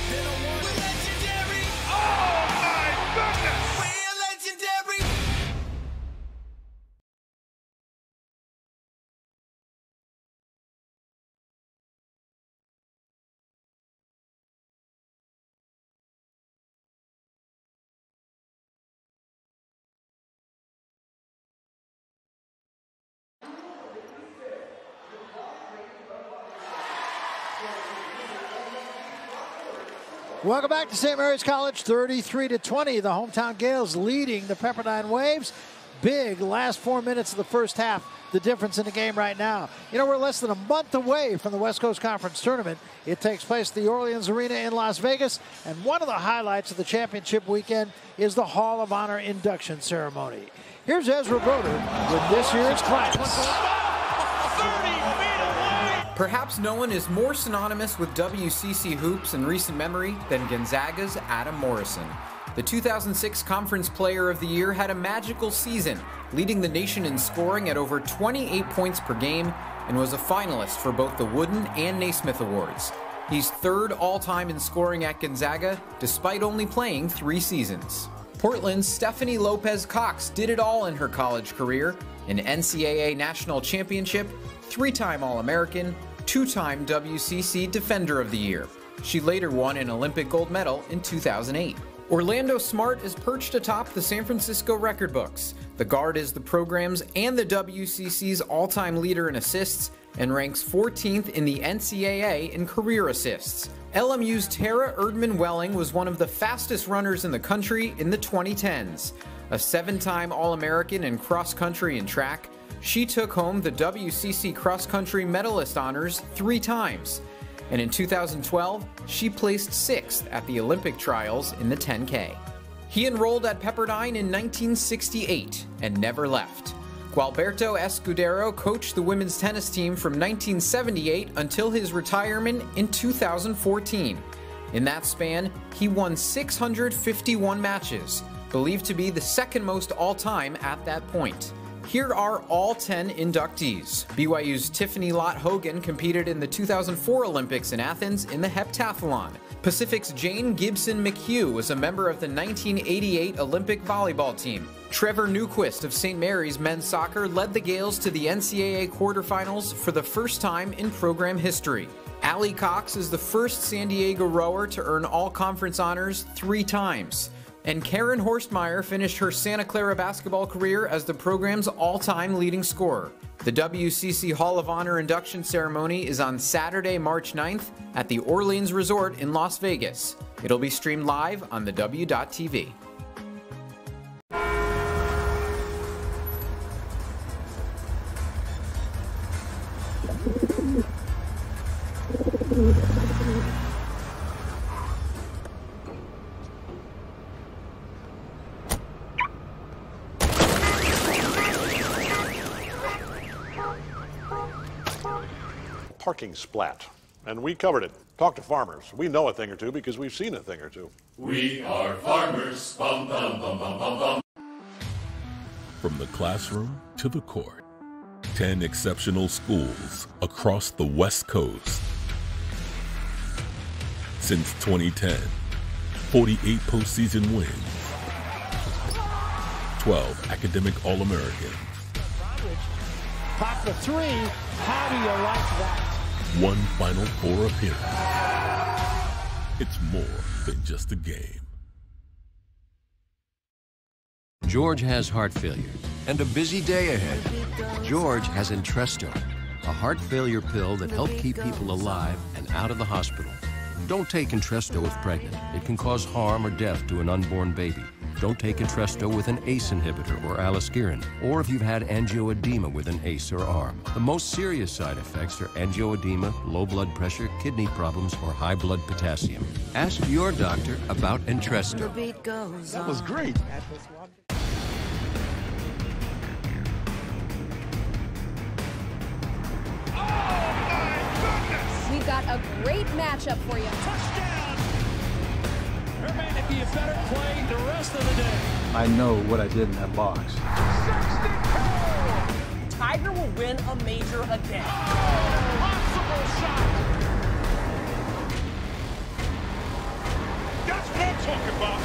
We're legendary. Oh, my goodness! We're legendary. Welcome back to St. Mary's College, 33-20. The hometown Gales leading the Pepperdine Waves. Big last 4 minutes of the first half, the difference in the game right now. You know, we're less than a month away from the West Coast Conference Tournament. It takes place at the Orleans Arena in Las Vegas, and one of the highlights of the championship weekend is the Hall of Honor induction ceremony. Here's Ezra Broder with this year's class. Perhaps no one is more synonymous with WCC hoops in recent memory than Gonzaga's Adam Morrison. The 2006 Conference Player of the Year had a magical season, leading the nation in scoring at over 28 points per game, and was a finalist for both the Wooden and Naismith Awards. He's third all-time in scoring at Gonzaga, despite only playing 3 seasons. Portland's Stephanie Lopez-Cox did it all in her college career: an NCAA National Championship, 3-time All-American, 2-time WCC Defender of the Year. She later won an Olympic gold medal in 2008. Orlando Smart is perched atop the San Francisco record books. The guard is the program's and the WCC's all-time leader in assists and ranks 14th in the NCAA in career assists. LMU's Tara Erdman-Welling was one of the fastest runners in the country in the 2010s. A 7-time All-American in cross-country and track, she took home the WCC cross-country medalist honors 3 times. And in 2012, she placed 6th at the Olympic trials in the 10K. He enrolled at Pepperdine in 1968 and never left. Gualberto Escudero coached the women's tennis team from 1978 until his retirement in 2014. In that span, he won 651 matches, believed to be the second most all-time at that point. Here are all 10 inductees. BYU's Tiffany Lott Hogan competed in the 2004 Olympics in Athens in the heptathlon. Pacific's Jane Gibson McHugh was a member of the 1988 Olympic volleyball team. Trevor Newquist of St. Mary's men's soccer led the Gales to the NCAA quarterfinals for the first time in program history. Allie Cox is the first San Diego rower to earn all-conference honors 3 times. And Karen Horstmeyer finished her Santa Clara basketball career as the program's all-time leading scorer. The WCC Hall of Honor induction ceremony is on Saturday, March 9th at the Orleans Resort in Las Vegas. It'll be streamed live on the W.TV. Parking splat, and we covered it. Talk to farmers. We know a thing or two because we've seen a thing or two. We are farmers. Bum, bum, bum, bum, bum, bum. From the classroom to the court, 10 exceptional schools across the West Coast. Since 2010, 48 postseason wins, 12 academic All-Americans. Pop the 3. How do you like that? 1 Final Four appearance. It's more than just a game. George has heart failure and a busy day ahead. George has Entresto, a heart failure pill that helps keep people alive and out of the hospital. Don't take Entresto if pregnant. It can cause harm or death to an unborn baby. Don't take Entresto with an ACE inhibitor or aliskiren, or if you've had angioedema with an ACE or ARM. The most serious side effects are angioedema, low blood pressure, kidney problems, or high blood potassium. Ask your doctor about Entresto. That was great. We've got a great matchup for you. Touchdown! There may not be a better play the rest of the day. I know what I did in that box. Tiger will win a major again. Possible shot! That's what I'm talking about!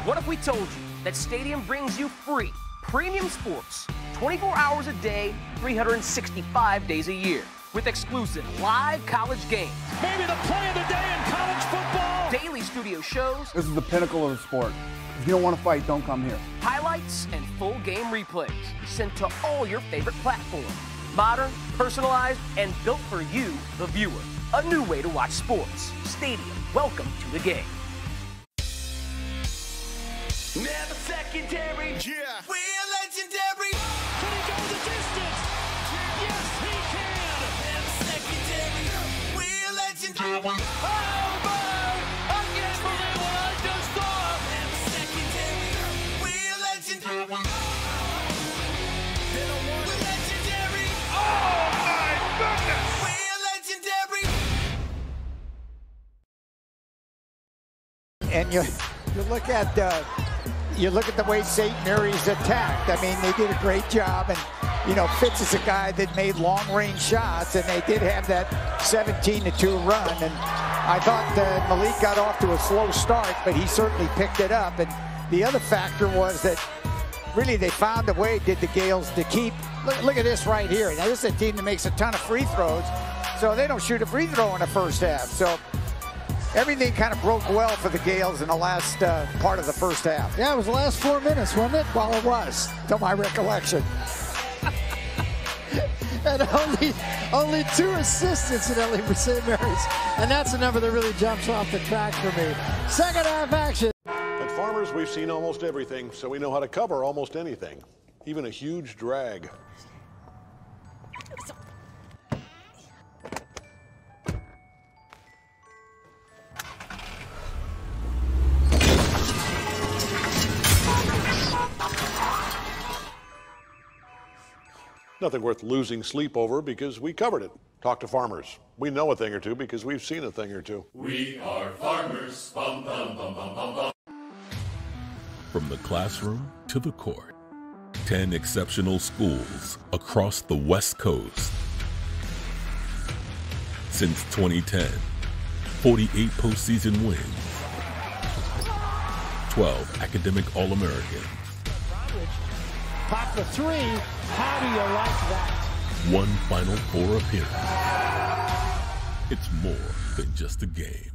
What if we told you that Stadium brings you free, premium sports, 24 hours a day, 365 days a year, with exclusive live college games, Maybe the play of the day in college football! daily studio shows, This is the pinnacle of the sport. If you don't want to fight, don't come here. highlights, and full game replays sent to all your favorite platforms. Modern, personalized, and built for you, the viewer. A new way to watch sports. Stadium, welcome to the game. Never secondary. Yeah. We're legendary. Can he go the distance? Yes, he can. Never secondary. We're legendary. Oh, man. I can't believe what I just saw. Never secondary. We're legendary. We're legendary. Oh, my goodness. We're legendary. And you look at the way St. Mary's attacked. I mean, they did a great job, and Fitz is a guy that made long-range shots, and they did have that 17-2 run. And I thought Malik got off to a slow start, but he certainly picked it up. And the other factor was that really they found a way, did the Gales, to keep. Look at this right here. Now this is a team that makes a ton of free throws, so they don't shoot a free throw in the first half. So everything kind of broke well for the Gales in the last part of the first half. Yeah, it was the last 4 minutes, wasn't it? Well, it was, to my recollection. And only 2 assists, incidentally, for St. Mary's. And that's a number that really jumps off the track for me. Second half action. At Farmers, we've seen almost everything, so we know how to cover almost anything, even a huge drag. Nothing worth losing sleep over because we covered it. Talk to Farmers. We know a thing or two because we've seen a thing or two. We are farmers. Bum, bum, bum, bum, bum, bum. From the classroom to the court, 10 exceptional schools across the West Coast. Since 2010, 48 postseason wins, 12 academic All-Americans. Pop the 3. How do you like that? 1 Final Four appearance. It's more than just a game.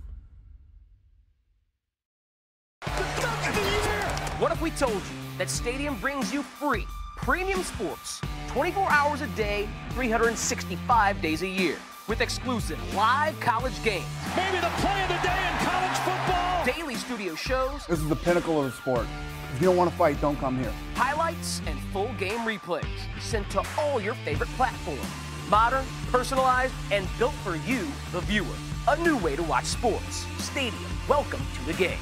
What if we told you that Stadium brings you free, premium sports, 24 hours a day, 365 days a year, with exclusive live college games, Maybe the play of the day in college football! daily studio shows, This is the pinnacle of the sport. If you don't want to fight, don't come here. highlights, and full game replays sent to all your favorite platforms. Modern, personalized, and built for you, the viewer. A new way to watch sports. Stadium, welcome to the game.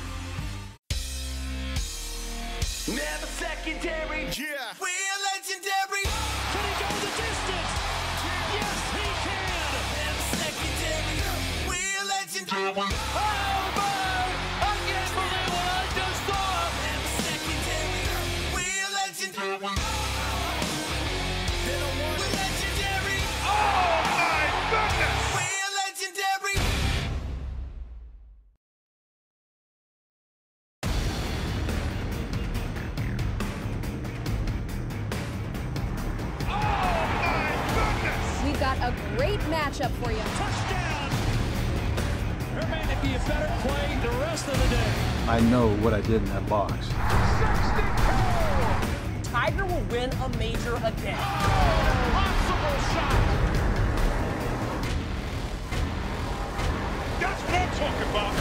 Never secondary. Yeah. We're legendary. Can he go the distance? Yes, he can. Never secondary. We're legendary. Oh, man. I can't believe what I just saw. Never secondary. We're legendary. We're legendary. Oh, my goodness. We're legendary. We've got a great matchup for you. Touchdown! There may not be a better play the rest of the day. I know what I did in that box. Tiger will win a major again. Possible shot! what I'm talking about.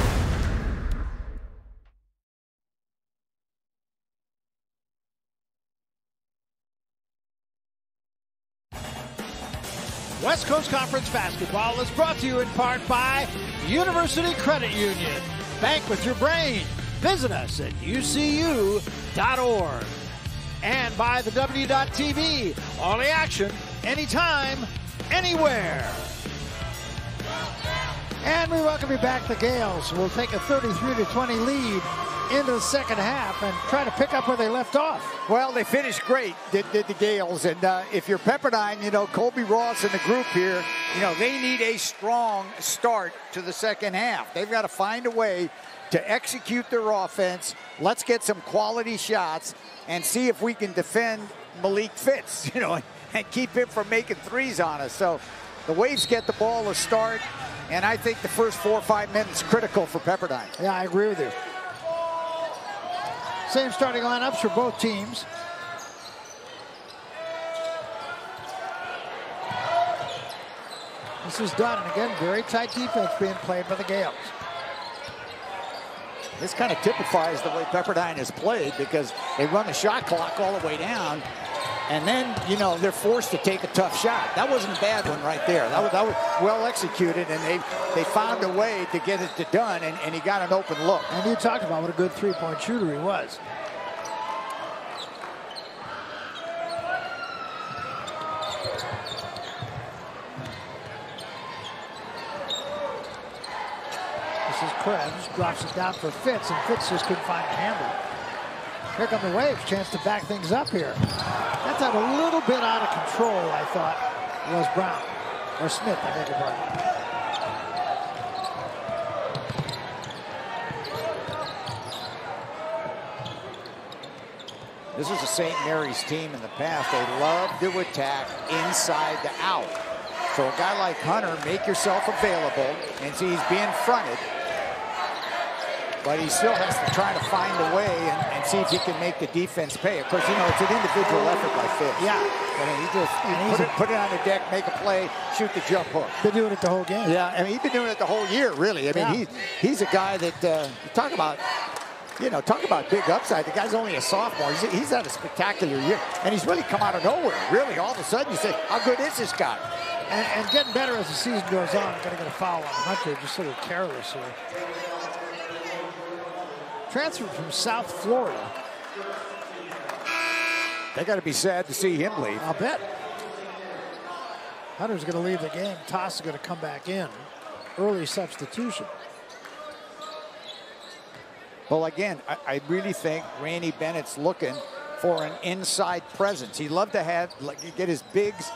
West Coast Conference Basketball is brought to you in part by University Credit Union. Bank with your brain. Visit us at ucu.org. And by the W.TV. All the action, anytime, anywhere. And we welcome you back. The Gales will take a 33-20 lead into the second half and try to pick up where they left off. Well, they finished great, did the Gales. And if you're Pepperdine, you know, Colby Ross and the group here, you know, they need a strong start to the second half. They've got to find a way to execute their offense. Let's get some quality shots and see if we can defend Malik Fitz, you know, and keep him from making threes on us. So the Waves get the ball to start, and I think the first 4 or 5 minutes critical for Pepperdine. Yeah, I agree with you. Same starting lineups for both teams. This is done, and again, very tight defense being played by the Gales. This kind of typifies the way Pepperdine has played because they run the shot clock all the way down, and then, you know, they're forced to take a tough shot. That wasn't a bad one right there. That was well executed, and they found a way to get it done, and he got an open look. And you talked about what a good three-point shooter he was. This is Krebs, drops it down for Fitz, and Fitz just couldn't find a handle. Here come the Waves, chance to back things up here. That time a little bit out of control, I thought, was Brown. Or Smith, I beg your pardon. This is a St. Mary's team in the past. They love to attack inside the out. So a guy like Hunter, make yourself available, and see he's being fronted. But he still has to try to find a way and see if he can make the defense pay. Of course, you know, it's an individual effort by Fitz. Yeah. I mean, he put it on the deck, make a play, shoot the jump hook. Been doing it the whole game. Yeah, I mean, he's been doing it the whole year, really. I mean, he's a guy that, talk about big upside. The guy's only a sophomore. He's had a spectacular year. And he's really come out of nowhere, really. All of a sudden, you say, how good is this guy? And getting better as the season goes on. Going to get a foul on Hunter, just sort of careless here. Transferred from South Florida. They got to be sad to see him leave. I'll bet. Hunter's going to leave the game. Toss is going to come back in. Early substitution. Well, again, I really think Randy Bennett's looking for an inside presence. He'd love to get his bigs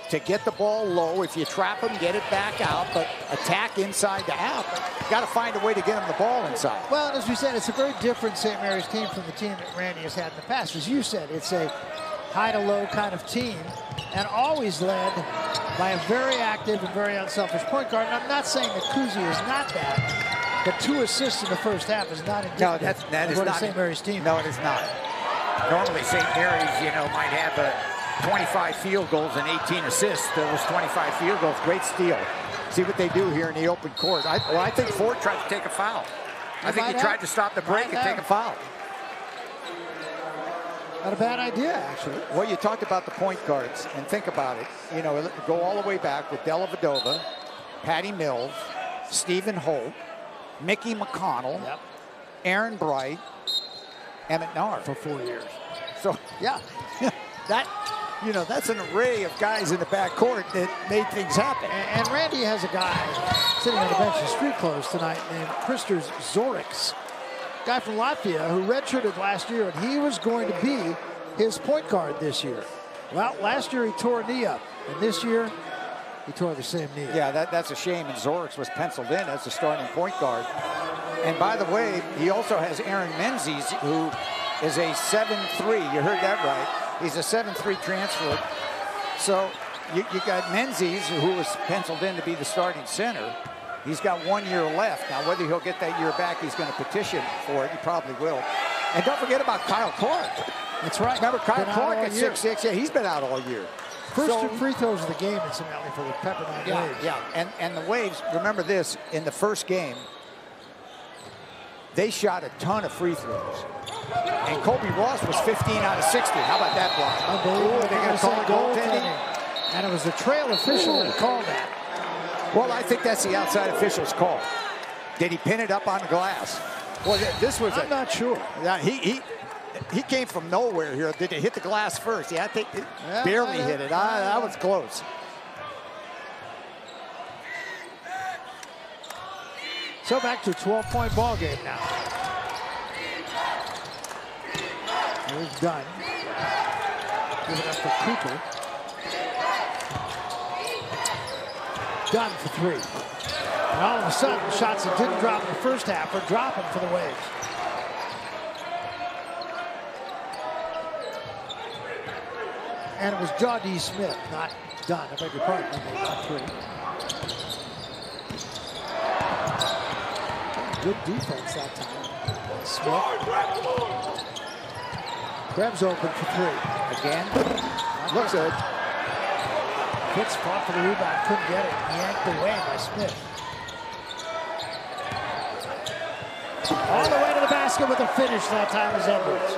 to get the ball low. If you trap him, get it back out, but attack inside the out. Got to find a way to get him the ball inside. Well, as we said, it's a very different St. Mary's team from the team that Randy has had in the past. As you said, it's a high to low kind of team, and always led by a very active and very unselfish point guard. And I'm not saying that Kuzi is not that, but 2 assists in the first half is not indicative of what a St. Mary's team. No, it is not. Normally, St. Mary's, you know, might have 25 field goals and 18 assists. Those 25 field goals, great steal. See what they do here in the open court. I think Ford tried to take a foul. I think he tried to stop the break and take a foul. Not a bad idea, actually. Well, you talked about the point guards, and think about it. You know, go all the way back with Della Vedova, Patty Mills, Stephen Holt, Mickey McConnell, Aaron Bright, Emmett Nard. For 4 years. So, yeah, that's an array of guys in the backcourt that made things happen. And Randy has a guy sitting on the bench in street clothes tonight named Kristers Zoriks. Guy from Latvia who redshirted last year, and he was going to be his point guard this year. Well, last year he tore a knee up, and this year he tore the same knee. Yeah, that's a shame, and Zoriks was penciled in as the starting point guard. And by the way, he also has Aaron Menzies, who is a 7'3". You heard that right. He's a 7'3" transfer. So you got Menzies, who was penciled in to be the starting center. He's got 1 year left. Now, whether he'll get that year back, he's going to petition for it. He probably will. And don't forget about Kyle Clark. That's right. Remember Kyle Clark at 6'6"? Yeah, he's been out all year. First two free throws of the game, incidentally, for the Pepperdine Waves. Yeah, and the Waves, remember this, in the first game, they shot a ton of free throws. And Colby Ross was 15 out of 60. How about that block? Unbelievable. They're going to call it goaltending. And it was the trail official that called that. Well, I think that's the outside official's call. Did he pin it up on the glass? Well, this was I'm not sure. Yeah, he came from nowhere here. Did it hit the glass first? Yeah, I think it barely hit it. That was close. So back to a 12-point ball game now. Here's Dunn. Give it up for Cooper. Dunn for three. And all of a sudden, shots that didn't drop in the first half are dropping for the Waves. And it was John D. Smith, not Dunn. I beg your pardon. Not three. Good defense that time. Smith. Krebs open for three. Again. Looks good. Fitz fought for the rebound, couldn't get it. Yanked away by Smith. All the way to the basket with a finish that time is Edwards.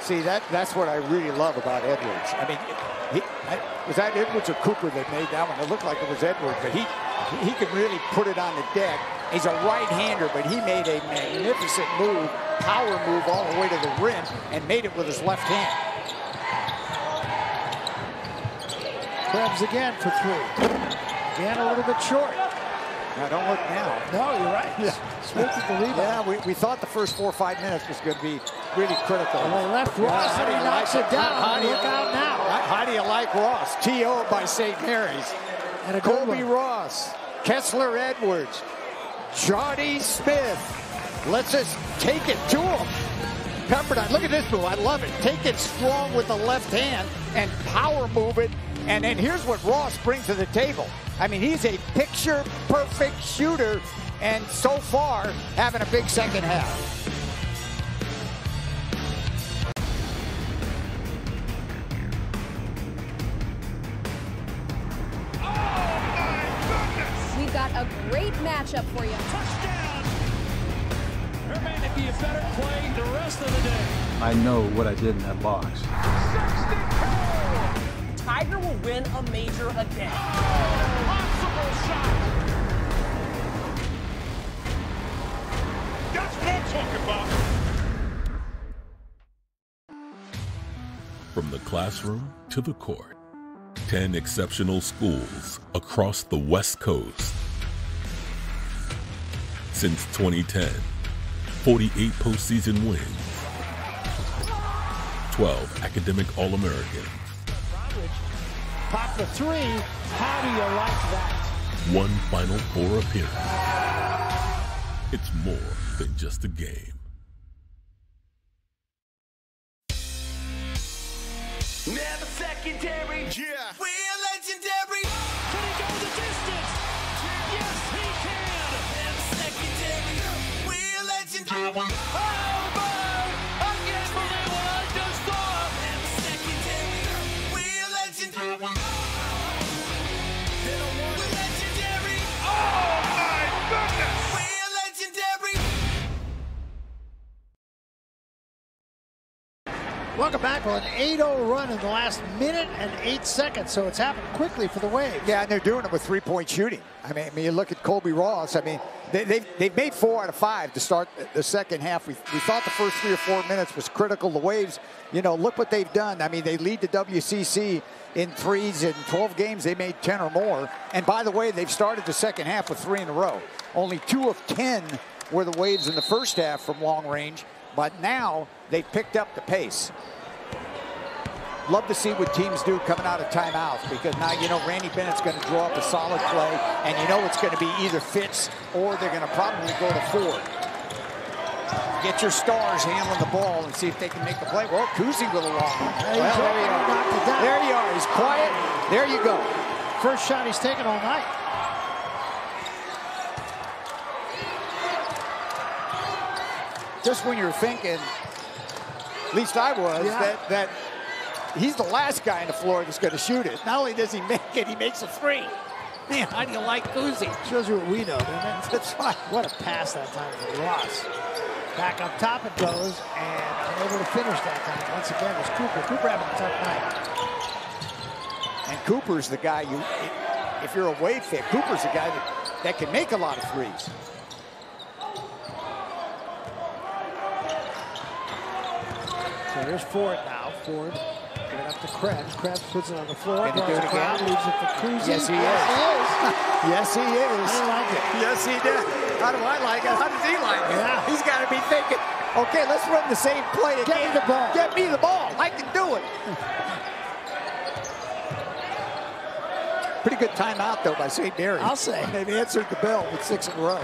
See, that's what I really love about Edwards. I mean, was that Edwards or Cooper that made that one? It looked like it was Edwards, but he could really put it on the deck. He's a right-hander, but he made a magnificent move, power move all the way to the rim, and made it with his left hand. Krebs again for three. Again, a little bit short. Now, don't look now. No, you're right. Yeah. Smith with the rebound. Yeah, we thought the first 4 or 5 minutes was going to be really critical. And they left Ross, and he knocks it down. Look out now. How do you like Ross? T.O. by St. Mary's. And a Colby Ross, Kessler Edwards, Johnny Smith. Let's just take it to him. Pepperdine, look at this move. I love it. Take it strong with the left hand and power move it. And then here's what Ross brings to the table. I mean, he's a picture-perfect shooter, and so far, having a big second half. We've got a great matchup for you. Touchdown! There may be a better play the rest of the day. I know what I did in that box. Tiger will win a major again. Possible shot! That's what I'm talking about! From the classroom to the court, 10 exceptional schools across the West Coast. Since 2010, 48 postseason wins, 12 academic All-Americans. Pop the three. How do you like that? 1 Final Four appearance. It's more than just a game. Never secondary. Yeah. We're legendary. Can he go the distance? Yes, he can. Never secondary. We're legendary. Oh, man. I can't believe what I just saw. Never secondary. We're legendary. We're legendary. Oh, my goodness. We're legendary. Welcome back. Well, an 8-0 run in the last minute and 8 seconds, so it's happened quickly for the Waves. Yeah, and they're doing it with three-point shooting. I mean, you look at Colby Ross. I mean, they've made 4 out of 5 to start the second half. We thought the first 3 or 4 minutes was critical. The Waves, you know, look what they've done. I mean, they lead the WCC in threes. In 12 games, they made 10 or more. And by the way, they've started the second half with 3 in a row. Only 2 of 10 were the Waves in the first half from long range. But now they've picked up the pace. Love to see what teams do coming out of timeouts, because now you know Randy Bennett's going to draw up a solid play, and you know it's going to be either Fitz or they're going to probably go to Ford. Get your stars handling the ball and see if they can make the play. Well, Kuzi with a long one. Well, there you are. There you are. He's quiet. There you go. First shot he's taken all night. Just when you're thinking, at least I was, that he's the last guy on the floor that's going to shoot it. Not only does he make it, he makes a three. Man, how do you like Kuzi? Shows you what we know, doesn't it? That's right. What a pass that time for Ross. Back up top it goes, and unable to finish that time. Once again, it's Cooper. Cooper having a tough night. And Cooper's the guy if you're a Wade fan, Cooper's the guy that can make a lot of threes. So here's Ford now. Ford going up to Krebs. Krebs puts it on the floor. Can he do it again? Leaves it for Kuzi. Yes, he is. Yes, he is. I like it. Yes, he did. How do I like it? How does he like it? Yeah. He's got to be thinking, okay, let's run the same play again. Get me the ball. Get me the ball. I can do it. Pretty good timeout, though, by St. Mary's. I'll say. They've answered the bell with 6 in a row.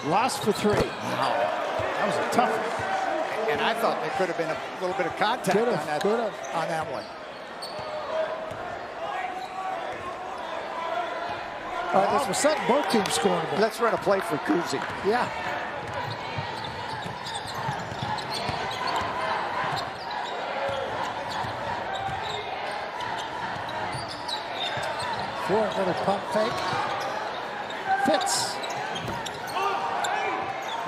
Ross for 3. Wow. That was a tough one. And I thought there could have been a little bit of contact on that one. All right, this was something both teams scoring. Let's run a play for Kuzi. Yeah. Ford, another pump fake. Fits.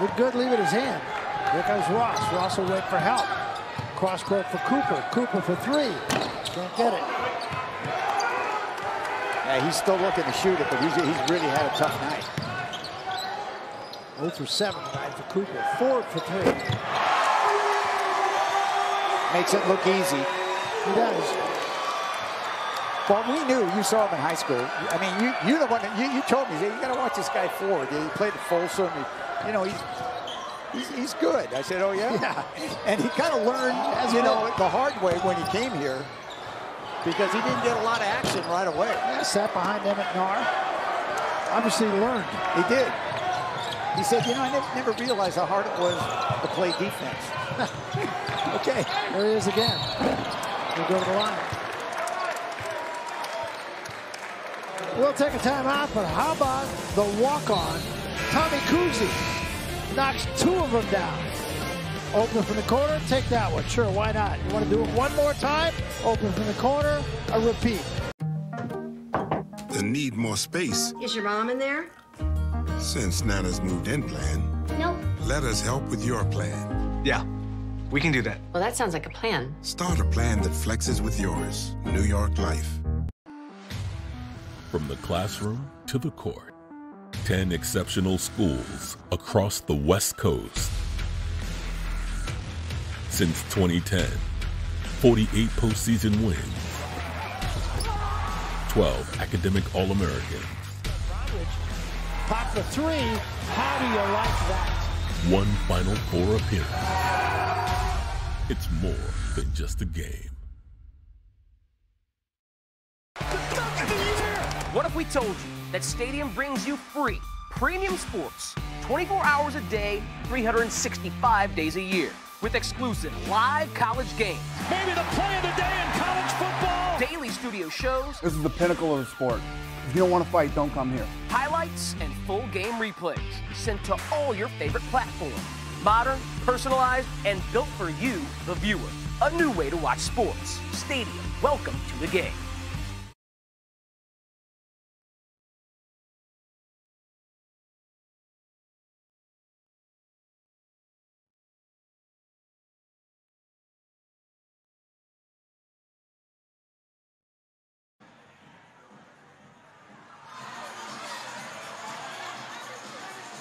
Look good, leave it his hand. Here comes Ross. Ross will wait for help. Cross court for Cooper. Cooper for 3. Can't get it. Yeah, he's still looking to shoot it, but he's really had a tough night. 0 for 7 tonight for Cooper. Ford for 3. Makes it look easy. He does. Well, we knew. You saw him in high school. I mean, you're the one that you told me, you got to watch this guy Ford. He played at Folsom. You know, he's good. I said, oh, yeah? Yeah. And he kind of learned, the hard way when he came here because he didn't get a lot of action right away. Yeah, sat behind Emmett Narr. Obviously learned. He did. He said, I never realized how hard it was to play defense. Okay. There he is again. We'll go to the line. We'll take a timeout, but how about the walk-on? Tommy Kuzi knocks 2 of them down. Open from the corner, take that one. Sure, why not? You want to do it one more time? Open from the corner, a repeat. They need more space. Is your mom in there? Since Nana's moved in plan. Nope. Let us help with your plan. Yeah, we can do that. Well, that sounds like a plan. Start a plan that flexes with yours. New York Life. From the classroom to the court, 10 exceptional schools across the West Coast. Since 2010, 48 postseason wins, 12 academic All-Americans. Pop the 3. How do you like that? 1 Final Four appearance. It's more than just a game. What if we told you that Stadium brings you free premium sports 24 hours a day, 365 days a year with exclusive live college games? Maybe the play of the day in college football. Daily studio shows. This is the pinnacle of the sport. If you don't want to fight, don't come here. Highlights and full game replays sent to all your favorite platforms. Modern, personalized, and built for you, the viewer. A new way to watch sports. Stadium, welcome to the game.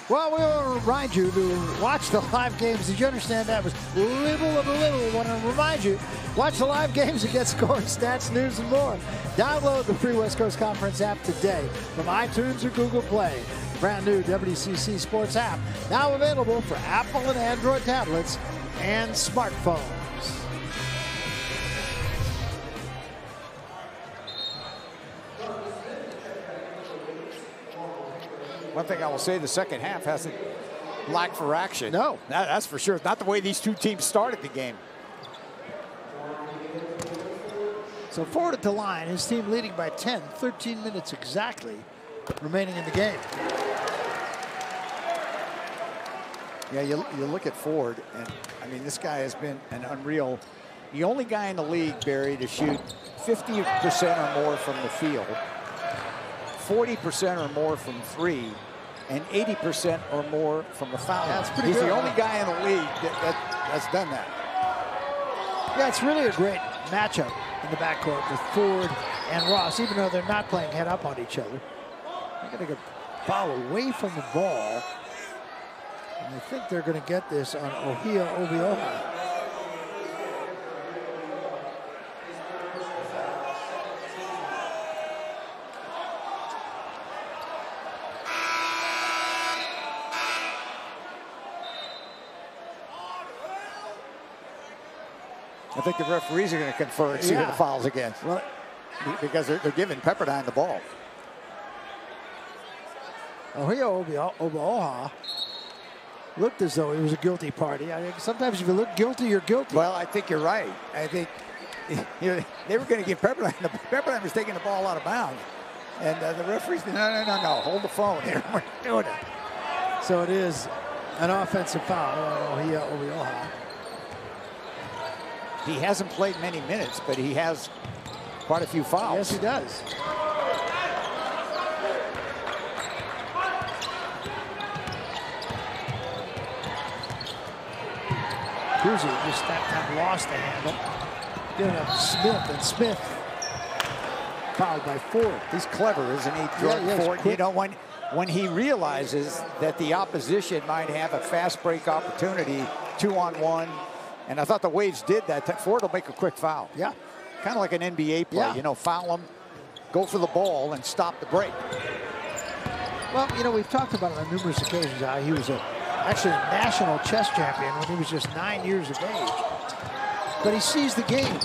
Well, we will remind you to watch the live games. Did you understand that was little of a little? I want to remind you, watch the live games and get scoring, stats, news, and more. Download the free West Coast Conference app today from iTunes or Google Play. Brand new WCC Sports app, now available for Apple and Android tablets and smartphones. One thing I will say, the second half hasn't lacked for action. No. That's for sure. Not the way these two teams started the game. So forward at the line, his team leading by 10, 13 minutes exactly remaining in the game. Yeah, you look at Ford, and I mean, this guy has been an unreal. The only guy in the league, Barry, to shoot 50% or more from the field, 40% or more from three, and 80% or more from the foul. That's pretty He's good. the only guy in the league that's done that. Yeah, it's really a great matchup in the backcourt with Ford and Ross, even though they're not playing head up on each other. They're going to get foul away from the ball. And I think they're going to get this on Ohio Obioha. I think the referees are going to confer and see who the foul's against. Well, because they're giving Pepperdine the ball. Ohio Obioha looked as though he was a guilty party. I think sometimes if you look guilty, you're guilty. Well, I think you're right. I think they were going to give Pepperdine. Pepperdine was taking the ball out of bounds. And the referees said, no, hold the phone here. We're doing it. So it is an offensive foul on Ohio Obioha. He hasn't played many minutes, but he has quite a few fouls. Yes, he does. Kuzi just that time lost the handle. Giving up to Smith, and Smith fouled by Ford. He's clever, isn't he, Jordan Ford? You know, when he realizes that the opposition might have a fast break opportunity, 2-on-1, and I thought the Waves did that. Ford will make a quick foul. Yeah. Kind of like an NBA play, you know, foul him, go for the ball, and stop the break. Well, you know, we've talked about it on numerous occasions how he was actually a national chess champion when he was just 9 years of age. But he sees the game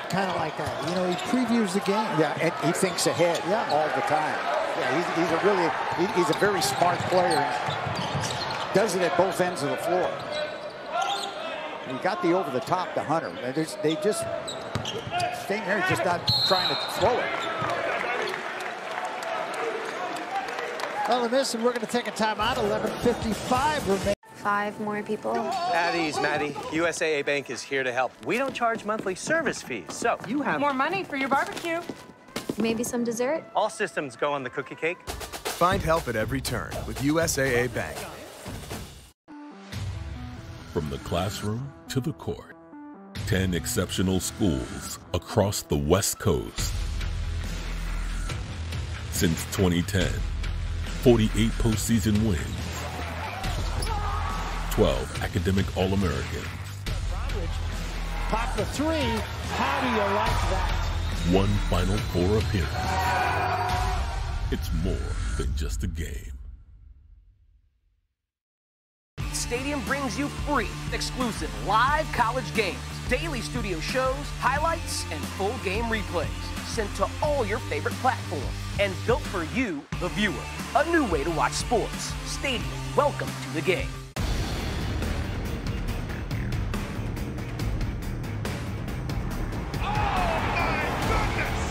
kind of like that. You know, he previews the game. Yeah, and he thinks ahead all the time. Yeah, he's a very smart player. Does it at both ends of the floor. He got the over the top to Hunter. They just staying there, just not trying to throw it. Well, in this, and we're going to take a timeout. 11:55 remaining. 5 more people. At ease, Maddie. USAA Bank is here to help. We don't charge monthly service fees, so you have more money for your barbecue. Maybe some dessert? all systems go on the cookie cake. Find help at every turn with USAA Bank. From the classroom to the court, 10 exceptional schools across the West Coast. Since 2010, 48 postseason wins, 12 academic All-Americans. Pop the three. How do you like that? 1 Final Four appearance. It's more than just a game. Stadium brings you free, exclusive live college games, daily studio shows, highlights, and full game replays sent to all your favorite platforms and built for you, the viewer. A new way to watch sports. Stadium, welcome to the game.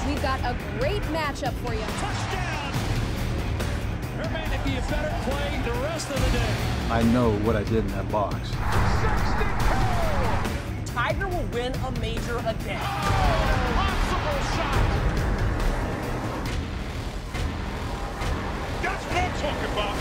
We've got a great matchup for you. Touchdown! There may be a better play the rest of the day. I know what I did in that box. Tiger will win a major again. Possible shot! That's what I'm talking about.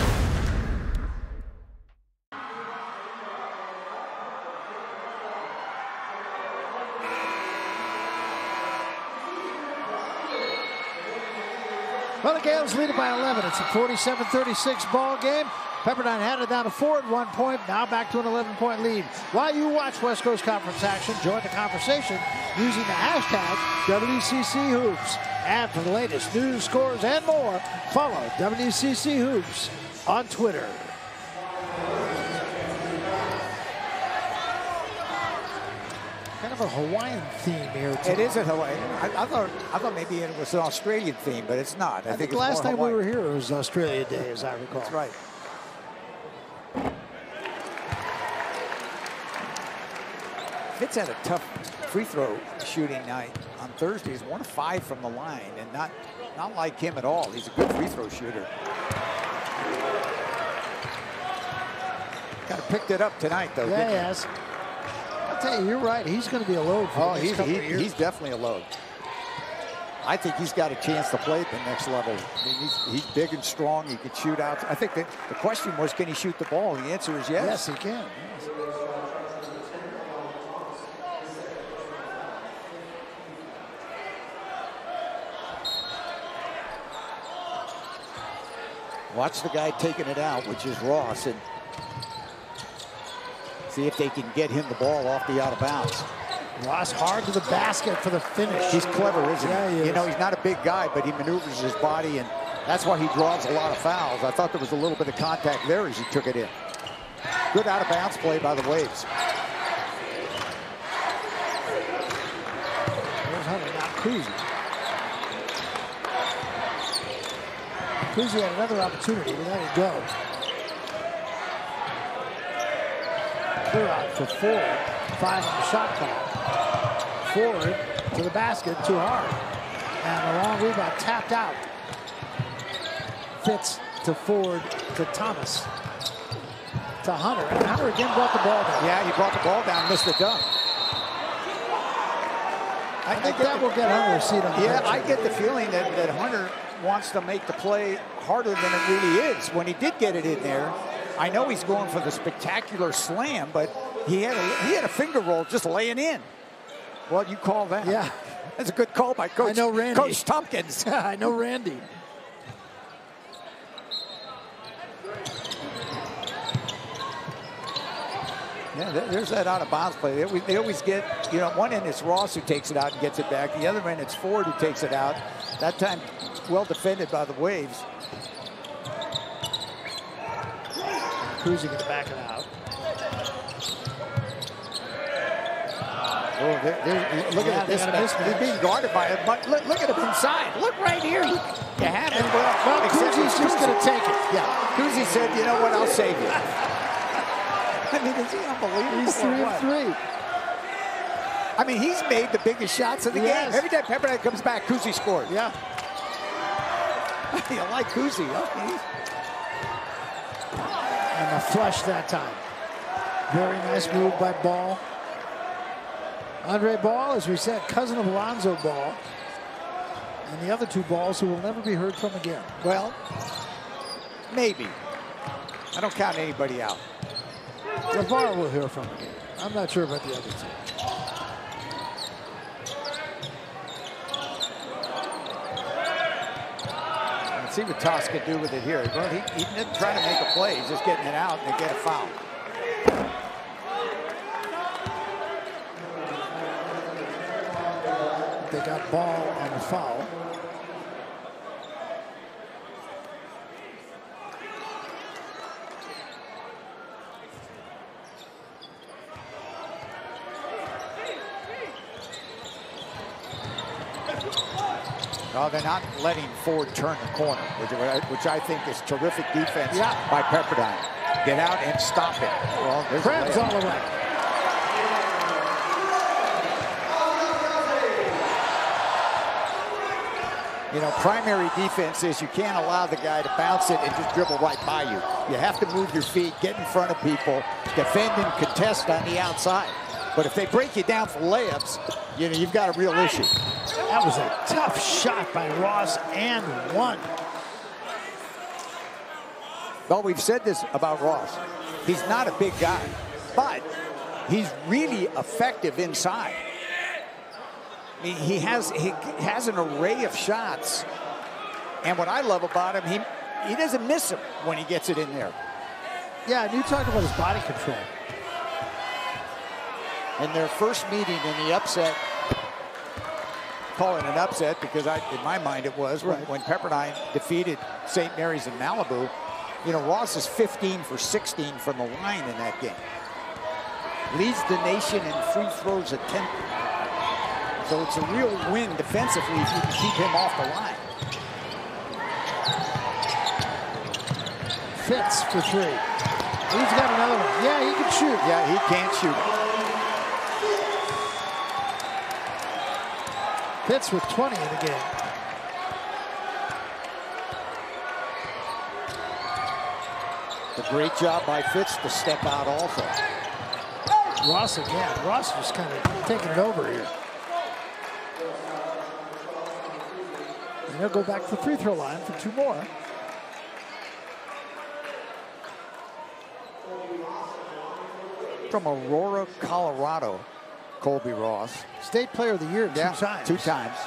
Well, the Gales lead it by 11. It's a 47-36 ball game. Pepperdine had it down to 4 at one point. Now back to an 11-point lead. While you watch West Coast Conference action, join the conversation using the hashtag WCC Hoops. And for the latest news, scores, and more, follow WCC Hoops on Twitter. Kind of a Hawaiian theme here tonight. It is a Hawaiian. I thought maybe it was an Australian theme, but it's not. I think the last time we were here it was Australia Day, as I recall. That's right. Fitz had a tough free throw shooting night on Thursday. He's 1 of 5 from the line, and not like him at all. He's a good free throw shooter. Got to picked it up tonight, though. Yeah, he has. I'll tell you, you're right. He's going to be a load for the next couple of years. He's definitely a load. I think he's got a chance to play at the next level. I mean, he's big and strong. He can shoot out. I think that the question was, can he shoot the ball? The answer is yes. Yes, he can. Yes. Watch the guy taking it out, which is Ross, and see if they can get him the ball off the out of bounds. Ross hard to the basket for the finish. He's clever, isn't Yeah, he? he is. You know, he's not a big guy, but he maneuvers his body, and that's why he draws a lot of fouls. I thought there was a little bit of contact there as he took it in. Good out of bounds play by the Waves. There's Hunter, now Kuzi. Kuzi had another opportunity, but let it go. Clear out for Ford. 5 on the shot clock. Forward to the basket, too hard. And a long rebound tapped out. Fitz to Ford to Thomas. To Hunter. And Hunter again brought the ball down. Yeah, he brought the ball down, missed the dunk. I think that will get Hunter a seat on the bench. I get the feeling that Hunter wants to make the play harder than it really is. When he did get it in there, I know he's going for the spectacular slam, but he had a finger roll just laying in. Well, you call that? Yeah. That's a good call by Coach, I know Randy. Coach Tompkins. I know Randy. Yeah, there's that out of bounds play. They always get, you know, one end it's Ross who takes it out and gets it back. The other end it's Ford who takes it out. That time, well defended by the Waves. Kuzi can back it out. Oh, look at this. He's being guarded by it. But look at him inside. Look right here. You have it. Well, Kuzi's just going to take it. Yeah. Kuzi said, you know what, I'll save you. I mean, is he unbelievable? He's 3 of 3. I mean, he's made the biggest shots of the game. Every time Pepperdine comes back, Kuzi scored. Yeah. You like Kuzi, huh? And a flush that time. Very nice move by Ball. Andre Ball, as we said, cousin of Alonzo Ball. And the other two Balls who will never be heard from again. Well, maybe. I don't count anybody out. LeVar will hear from again. I'm not sure about the other two. Let's see what Toss can do with it here. Well, he didn't try to make a play. He's just getting it out and they get a foul. They got Ball on the foul. No, they're not letting Ford turn the corner, which I think is terrific defense by Pepperdine. Get out and stop it. Well, there's Krebs all the way. You know, primary defense is you can't allow the guy to bounce it and just dribble right by you. You have to move your feet, get in front of people, defend and contest on the outside. But if they break you down for layups, you know, you've got a real issue. That was a tough shot by Ross and one. Well, we've said this about Ross. He's not a big guy, but he's really effective inside. I mean, he has an array of shots. And what I love about him, he doesn't miss him when he gets it in there. Yeah, and you talked about his body control. In their first meeting in the upset, call it an upset because in my mind it was, when Pepperdine defeated St. Mary's in Malibu. You know, Ross is 15 for 16 from the line in that game. Leads the nation in free throws attempted. So it's a real win defensively if you can keep him off the line. Fitz for 3. He's got another one. Yeah, he can shoot. Yeah, he can't shoot it. Fitz with 20 in the game. A great job by Fitz to step out also. Ross again. Ross just kind of taking it over here. And he'll go back to the free throw line for 2 more. From Aurora, Colorado, Colby Ross. State Player of the Year 2 times. 2 times.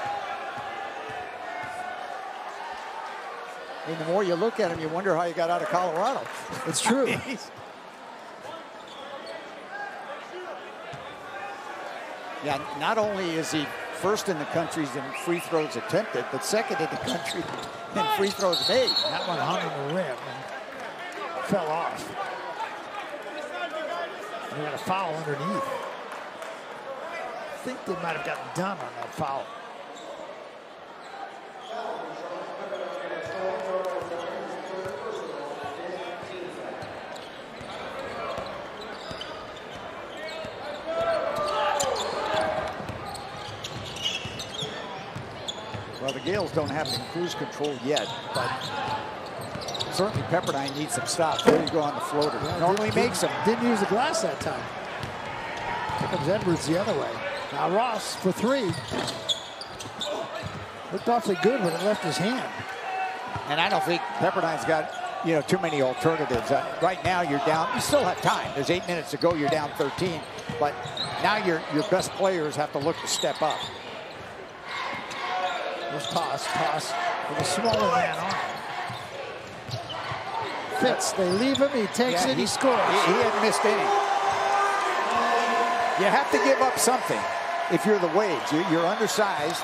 And the more you look at him, you wonder how he got out of Colorado. It's true. Yeah, not only is he first in the country in free throws attempted, but second in the country in free throws made. That one hung on the rim and fell off. And they got a foul underneath. I think they might have gotten done on that foul. Well, the Gales don't have it in cruise control yet, but certainly Pepperdine needs some stops. There you go on the floater. Yeah, normally makes them. Didn't use the glass that time. Here comes Edwards the other way. Now Ross for 3. Looked awfully good when it left his hand. And I don't think Pepperdine's got, you know, too many alternatives. Right now you're down. You still have time. There's 8 minutes to go. You're down 13. But now your best players have to look to step up. This toss with a smaller man on. Fitz, they leave him, he takes it, he scores. He hadn't missed any. You have to give up something if you're the Waves. You're undersized,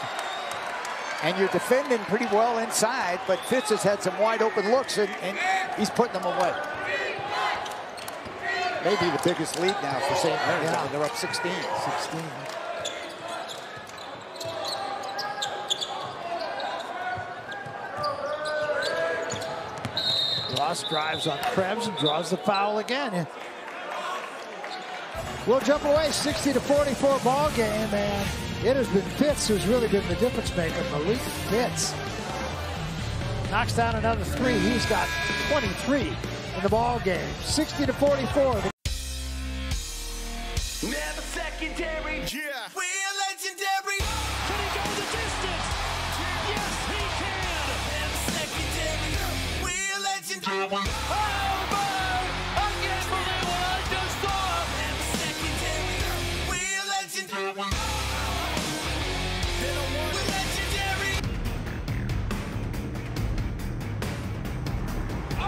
and you're defending pretty well inside, but Fitz has had some wide open looks, and he's putting them away. Maybe the biggest lead now for St. Mary's. Yeah. I mean, they're up 16. Ross drives on Krebs and draws the foul again. We'll jump away, 60-44 ball game, and it has been Fitz who's really been the difference maker. Malik Fitz knocks down another 3. He's got 23 in the ball game. 60-44. Never secondary. Yeah. We're legendary. Can he go the distance? Yes, he can. Never secondary. We're legendary. Oh, boy. I can't believe what I just saw. Never secondary. We're legendary. We're legendary. Oh,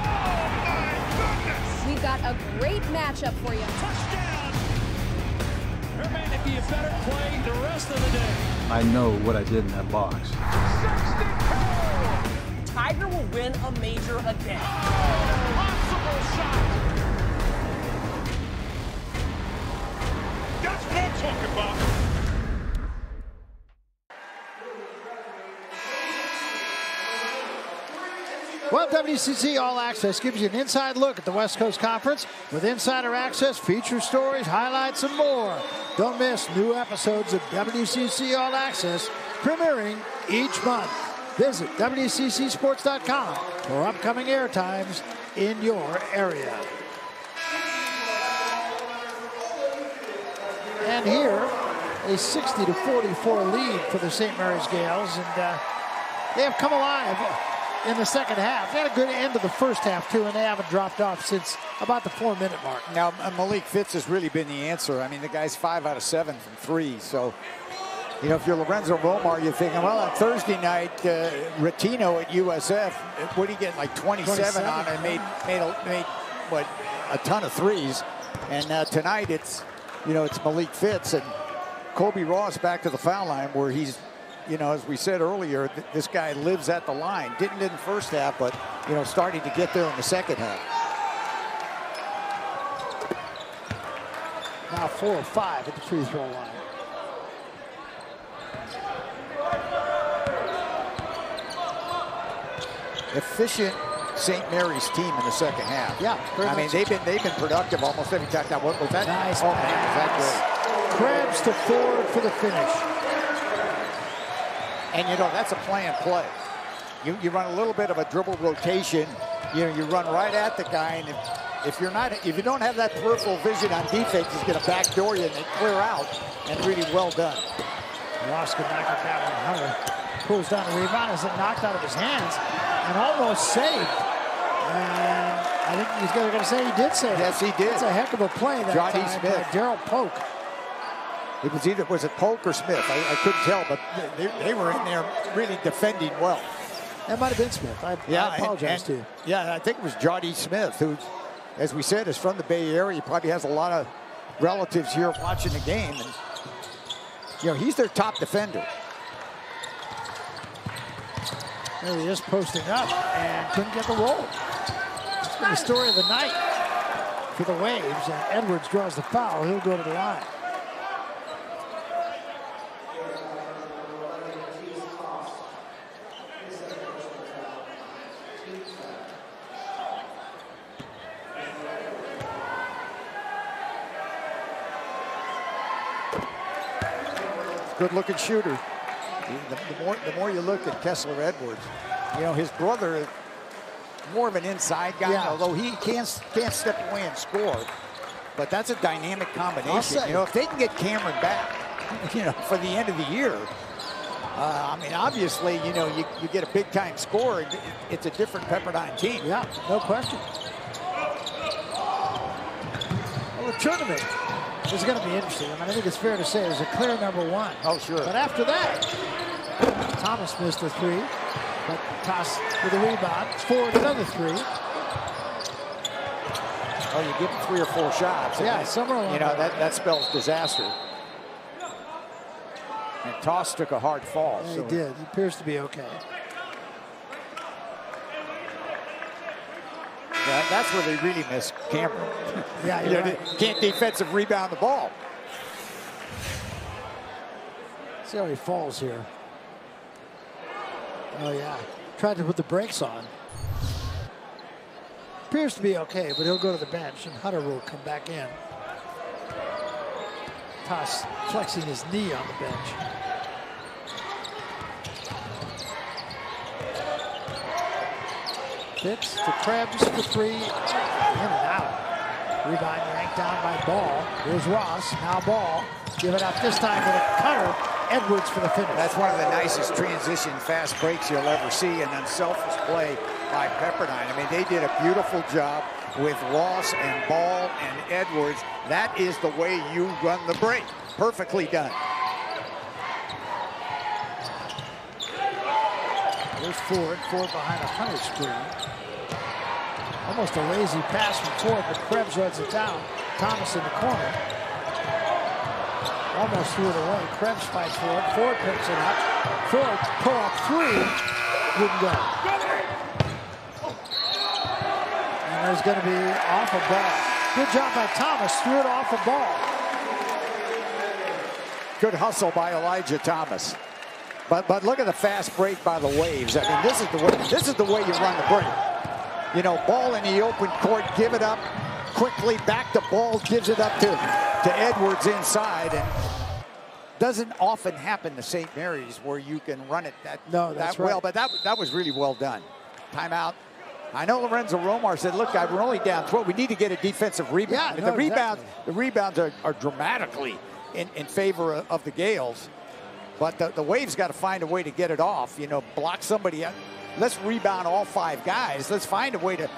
my goodness. We've got a great matchup for you. Touchdown. There may be a better play the rest of the day. I know what I did in that box. Tiger will win a major again. Impossible shot. That's what I'm talking about. Well, WCC All Access gives you an inside look at the West Coast Conference with insider access, feature stories, highlights, and more. Don't miss new episodes of WCC All Access premiering each month. Visit WCCSports.com for upcoming air times in your area. And here, a 60-44 lead for the St. Mary's Gales, and they have come alive in the second half. They had a good end of the first half, too, and they haven't dropped off since about the 4-minute mark. Now, Malik Fitz has really been the answer. I mean, the guy's 5 out of 7 from 3. So, you know, if you're Lorenzo Romar, you're thinking, well, on Thursday night, Ratino at USF, what did he get, like 27 on it, and made what, a ton of threes. And tonight, it's, you know, it's Malik Fitz and Colby Ross back to the foul line where he's, you know, as we said earlier, this guy lives at the line. Didn't in the first half, but, you know, starting to get there in the second half. Now 4 of 5 at the free throw line. Efficient St. Mary's team in the second half. Yeah, I mean, they've been productive almost every time. Now, what was that? Nice oh, man, was that great. Krebs to Ford for the finish. And, you know, that's a planned play. You run a little bit of a dribble rotation. You know, you run right at the guy, and if you don't have that peripheral vision on defense, he's going to backdoor you and then clear out, and really well done. Ross could knock it down when Hunter pulls down the rebound as it knocked out of his hands and almost saved. And I think he's going to say he did save it. Yes, he did. It's a heck of a play that Johnny time Smith. by Daryl Polk. It was it Polk or Smith? I couldn't tell, but they were in there really defending well. That might have been Smith. I apologize to you. Yeah, I think it was Johnny Smith, who, as we said, is from the Bay Area. He probably has a lot of relatives here watching the game. And, he's their top defender. Maybe just posting up and couldn't get the roll. It's been the story of the night for the Waves, and Edwards draws the foul. He'll go to the line. Good-looking shooter. The more you look at Kessler Edwards, his brother, more of an inside guy, although he can't step away and score. But that's a dynamic combination. If they can get Cameron back, for the end of the year, obviously, you get a big-time scorer. It's a different Pepperdine team. Yeah, no question. Well, the tournament is going to be interesting. I think it's fair to say there's a clear number one. Oh, sure. But after that, Thomas missed a three, but Toss with a rebound. Forward another three. Oh, you give him 3 or 4 shots. Yeah, somewhere along that spells disaster. And Toss took a hard fall. Yeah, he did. He appears to be okay. That's where they really miss Cameron. Yeah, you're right. Can't defensive rebound the ball. See how he falls here. Oh, yeah. Tried to put the brakes on. Appears to be okay, but he'll go to the bench, and Hunter will come back in. Toss flexing his knee on the bench. Fitz to Krebs for three. In and out. Rebound yanked down by Ball. Here's Ross. Now Ball. Give it up this time with a cutter. Edwards for the finish. That's one of the nicest transition fast breaks you'll ever see. An unselfish play by Pepperdine. They did a beautiful job with Ross and Ball and Edwards. That is the way you run the break. Perfectly done. There's Ford behind a Hunter screen. Almost a lazy pass from Ford, but Krebs runs it down. Thomas in the corner. Almost threw it away. Krebs fights for it. Ford picks it up. Ford pull up three. Wouldn't go. And there's going to be off a ball. Good job by Thomas. Threw it off a ball. Good hustle by Elijah Thomas. But look at the fast break by the Waves. This is the way you run the break. Ball in the open court, give it up quickly, back to Ball, gives it up to Edwards inside, and doesn't often happen to St. Mary's where you can run it that well. But that was really well done. Timeout. I know Lorenzo Romar said, "Look, we're only down 12. We need to get a defensive rebound." Yeah, the rebounds are dramatically in favor of the Gales. But the Waves got to find a way to get it off. Block somebody out. Let's rebound all 5 guys. Let's find a way to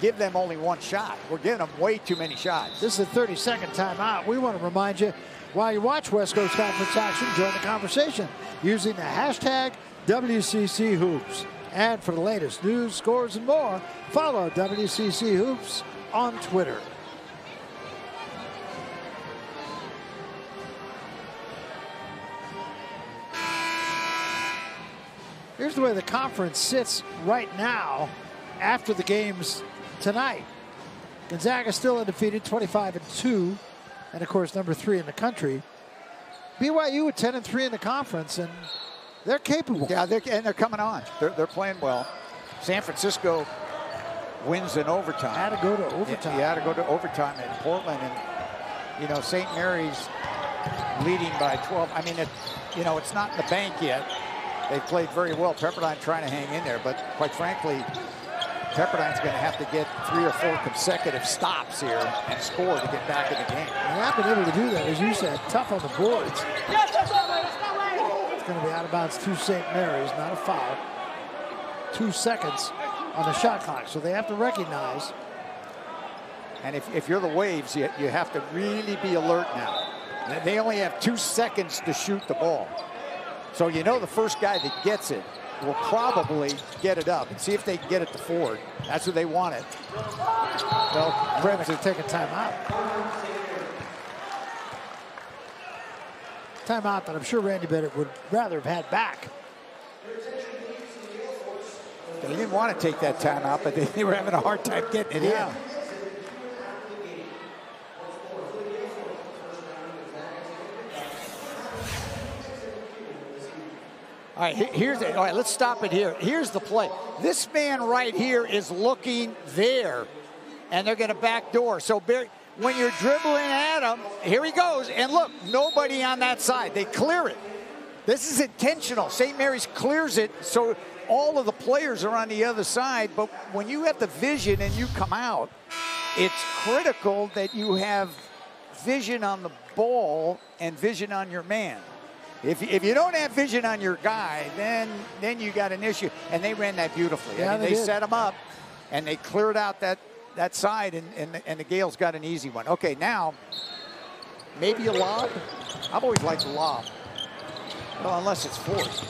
give them only 1 shot. We're giving them way too many shots. This is a 30-second timeout. We want to remind you, while you watch West Coast Conference action, join the conversation using the hashtag WCC Hoops. And for the latest news, scores, and more, follow WCC Hoops on Twitter. Here's the way the conference sits right now after the games tonight. Gonzaga still undefeated, 25-2, and of course number 3 in the country. BYU at 10-3 in the conference, and they're capable. Yeah, they're coming on. They're playing well. San Francisco wins in overtime. Had to go to overtime. Yeah, had to go to overtime in Portland, and St. Mary's leading by 12. It's not in the bank yet. They've played very well. Pepperdine trying to hang in there, but quite frankly, Pepperdine's going to have to get 3 or 4 consecutive stops here and score to get back in the game. They have been able to do that, as you said, tough on the boards. It's going to be out of bounds to St. Mary's, not a foul. 2 seconds on the shot clock, so they have to recognize. And if you're the Waves, you have to really be alert now. They only have 2 seconds to shoot the ball. So you know the first guy that gets it will probably get it up and see if they can get it to Ford. That's who they want it. Well, Krebs is taking timeout. Timeout that I'm sure Randy Bennett would rather have had back. They didn't want to take that timeout, but they were having a hard time getting it in. All right, all right, let's stop it here. Here's the play. This man right here is looking there, and they're going to backdoor. So when you're dribbling at him, here he goes, and look, nobody on that side. They clear it. This is intentional. St. Mary's clears it, so all of the players are on the other side, but when you have the vision and you come out, it's critical that you have vision on the ball and vision on your man. If you don't have vision on your guy, then you got an issue. And they ran that beautifully. Yeah, I mean, they set him up, and they cleared out that side, and the Gales got an easy one. Okay, now, maybe a lob. I've always liked a lob. Well, unless it's forced.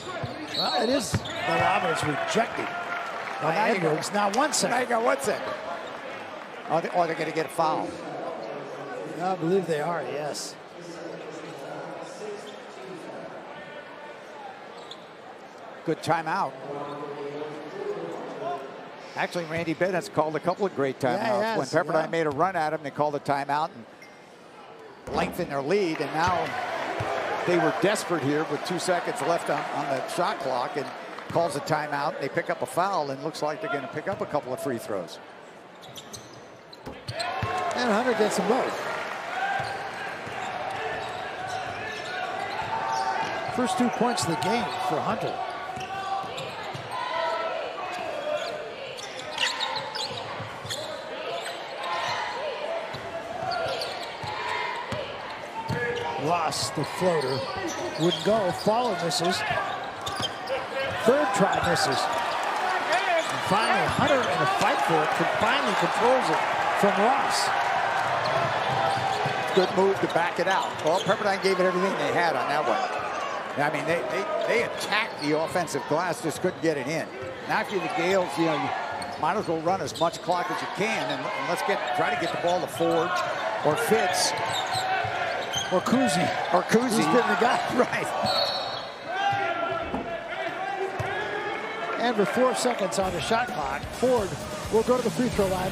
Well, it is. The lob is rejected by Edwards. Now 1 second. Now you got 1 second. Or they're going to get a foul. I believe they are, yes. Good timeout. Actually, Randy Bennett's called a couple of great timeouts. Yeah, when Pepperdine made a run at him, they called a timeout and lengthened their lead. And now they were desperate here with 2 seconds left on the shot clock and calls a timeout. They pick up a foul and looks like they're going to pick up a couple of free throws. And Hunter gets them both. First 2 points of the game for Hunter. Ross, the floater, wouldn't go. Follow misses. Third try misses. And finally, Hunter in a fight for it finally controls it from Ross. Good move to back it out. Well, Pepperdine gave it everything they had on that one. I mean, they attacked the offensive glass, just couldn't get it in. Now if you're the Gales, you might as well run as much clock as you can, and let's try to get the ball to Ford or Fitz. Or Kuzi. Or Kuzi. Who's been the guy. Right. And with 4 seconds on the shot clock, Ford will go to the free throw line.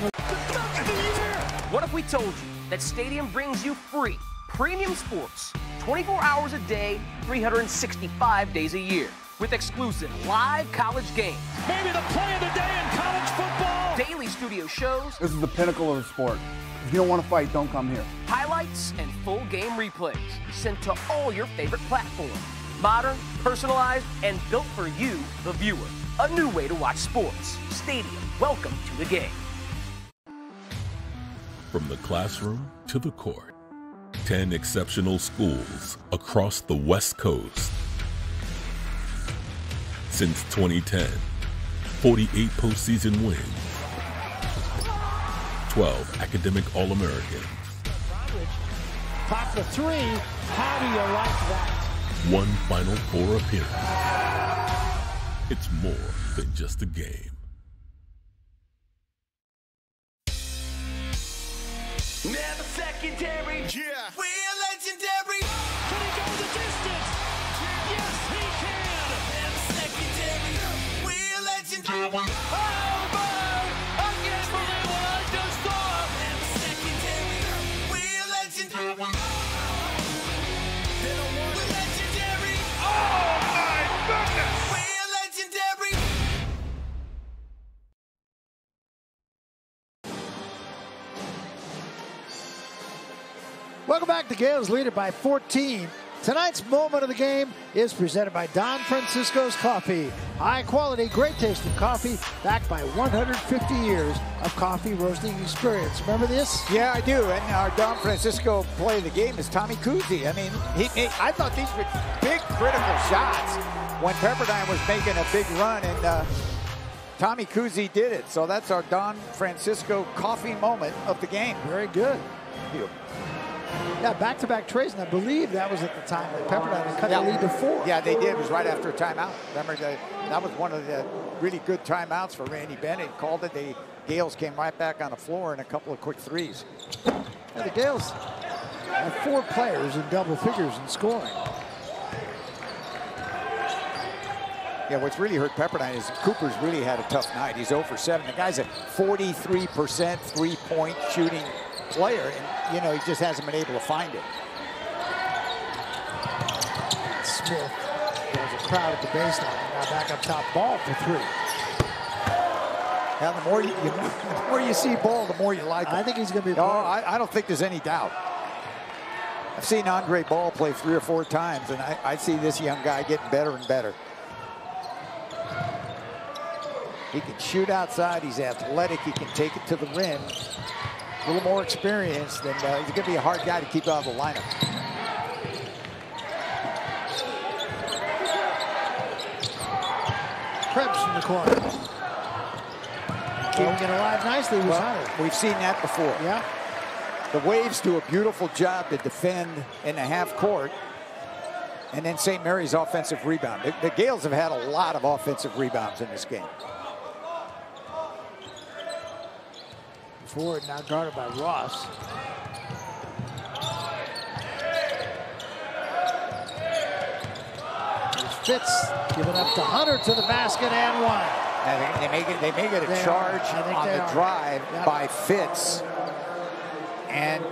What if we told you that Stadium brings you free premium sports 24 hours a day, 365 days a year with exclusive live college games. Maybe the play of the day in college football. Daily studio shows. This is the pinnacle of the sport. If you don't want to fight, don't come here. Highlights and full game replays sent to all your favorite platforms. Modern, personalized, and built for you, the viewer. A new way to watch sports. Stadium, welcome to the game. From the classroom to the court, 10 exceptional schools across the West Coast. Since 2010, 48 postseason wins, 12 academic All-Americans. Pop the three. How do you like that? 1 Final Four appearance. It's more than just a game. Never secondary. Yeah. We're legendary. Can he go the distance? Yes, he can. Never secondary. We're legendary. Oh, boy. I can't believe what I just saw. Never secondary. We're legendary. We're legendary. Oh, my goodness. We're legendary. Welcome back. The Gales lead it by 14. Tonight's moment of the game is presented by Don Francisco's Coffee. High quality, great tasting coffee backed by 150 years of coffee roasting experience. Remember this? Yeah, I do. And our Don Francisco play of the game is Tommy Kuhse. I mean, I thought these were big critical shots when Pepperdine was making a big run, and Tommy Kuhse did it. So that's our Don Francisco coffee moment of the game. Very good. Yeah, back-to-back trays, and I believe that was at the time that Pepperdine had cut the lead to 4. Yeah, they did. It was right after a timeout. Remember, that was one of the really good timeouts for Randy Bennett. He called it. The Gales came right back on the floor and a couple of quick threes. Yeah, the Gales have 4 players in double figures in scoring. Yeah, what's really hurt Pepperdine is Cooper's really had a tough night. He's 0 for 7. The guy's a 43% three-point shooting player, and you know, he just hasn't been able to find it. Smith, there's a crowd at the baseline. Now back up top, Ball for 3. Now, the more you see Ball, the more you like him. I think he's going to be. No, I don't think there's any doubt. I've seen Andre Ball play 3 or 4 times, and I see this young guy getting better and better. He can shoot outside. He's athletic. He can take it to the rim. A little more experienced, and he's going to be a hard guy to keep out of the lineup. Krebs in the corner. Keeping it alive nicely was Hunter. We've seen that before. Yeah. The Waves do a beautiful job to defend in the half court, and then St. Mary's offensive rebound. The Gales have had a lot of offensive rebounds in this game. Forward now guarded by Ross. There's Fitz giving up to Hunter to the basket and one. They may get a charge on the drive by Fitz. And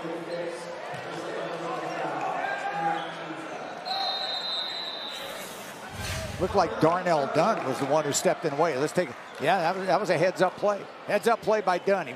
looked like Darnell Dunn was the one who stepped in the way. Let's take it. Yeah, that was a heads-up play. Heads-up play by Dunn.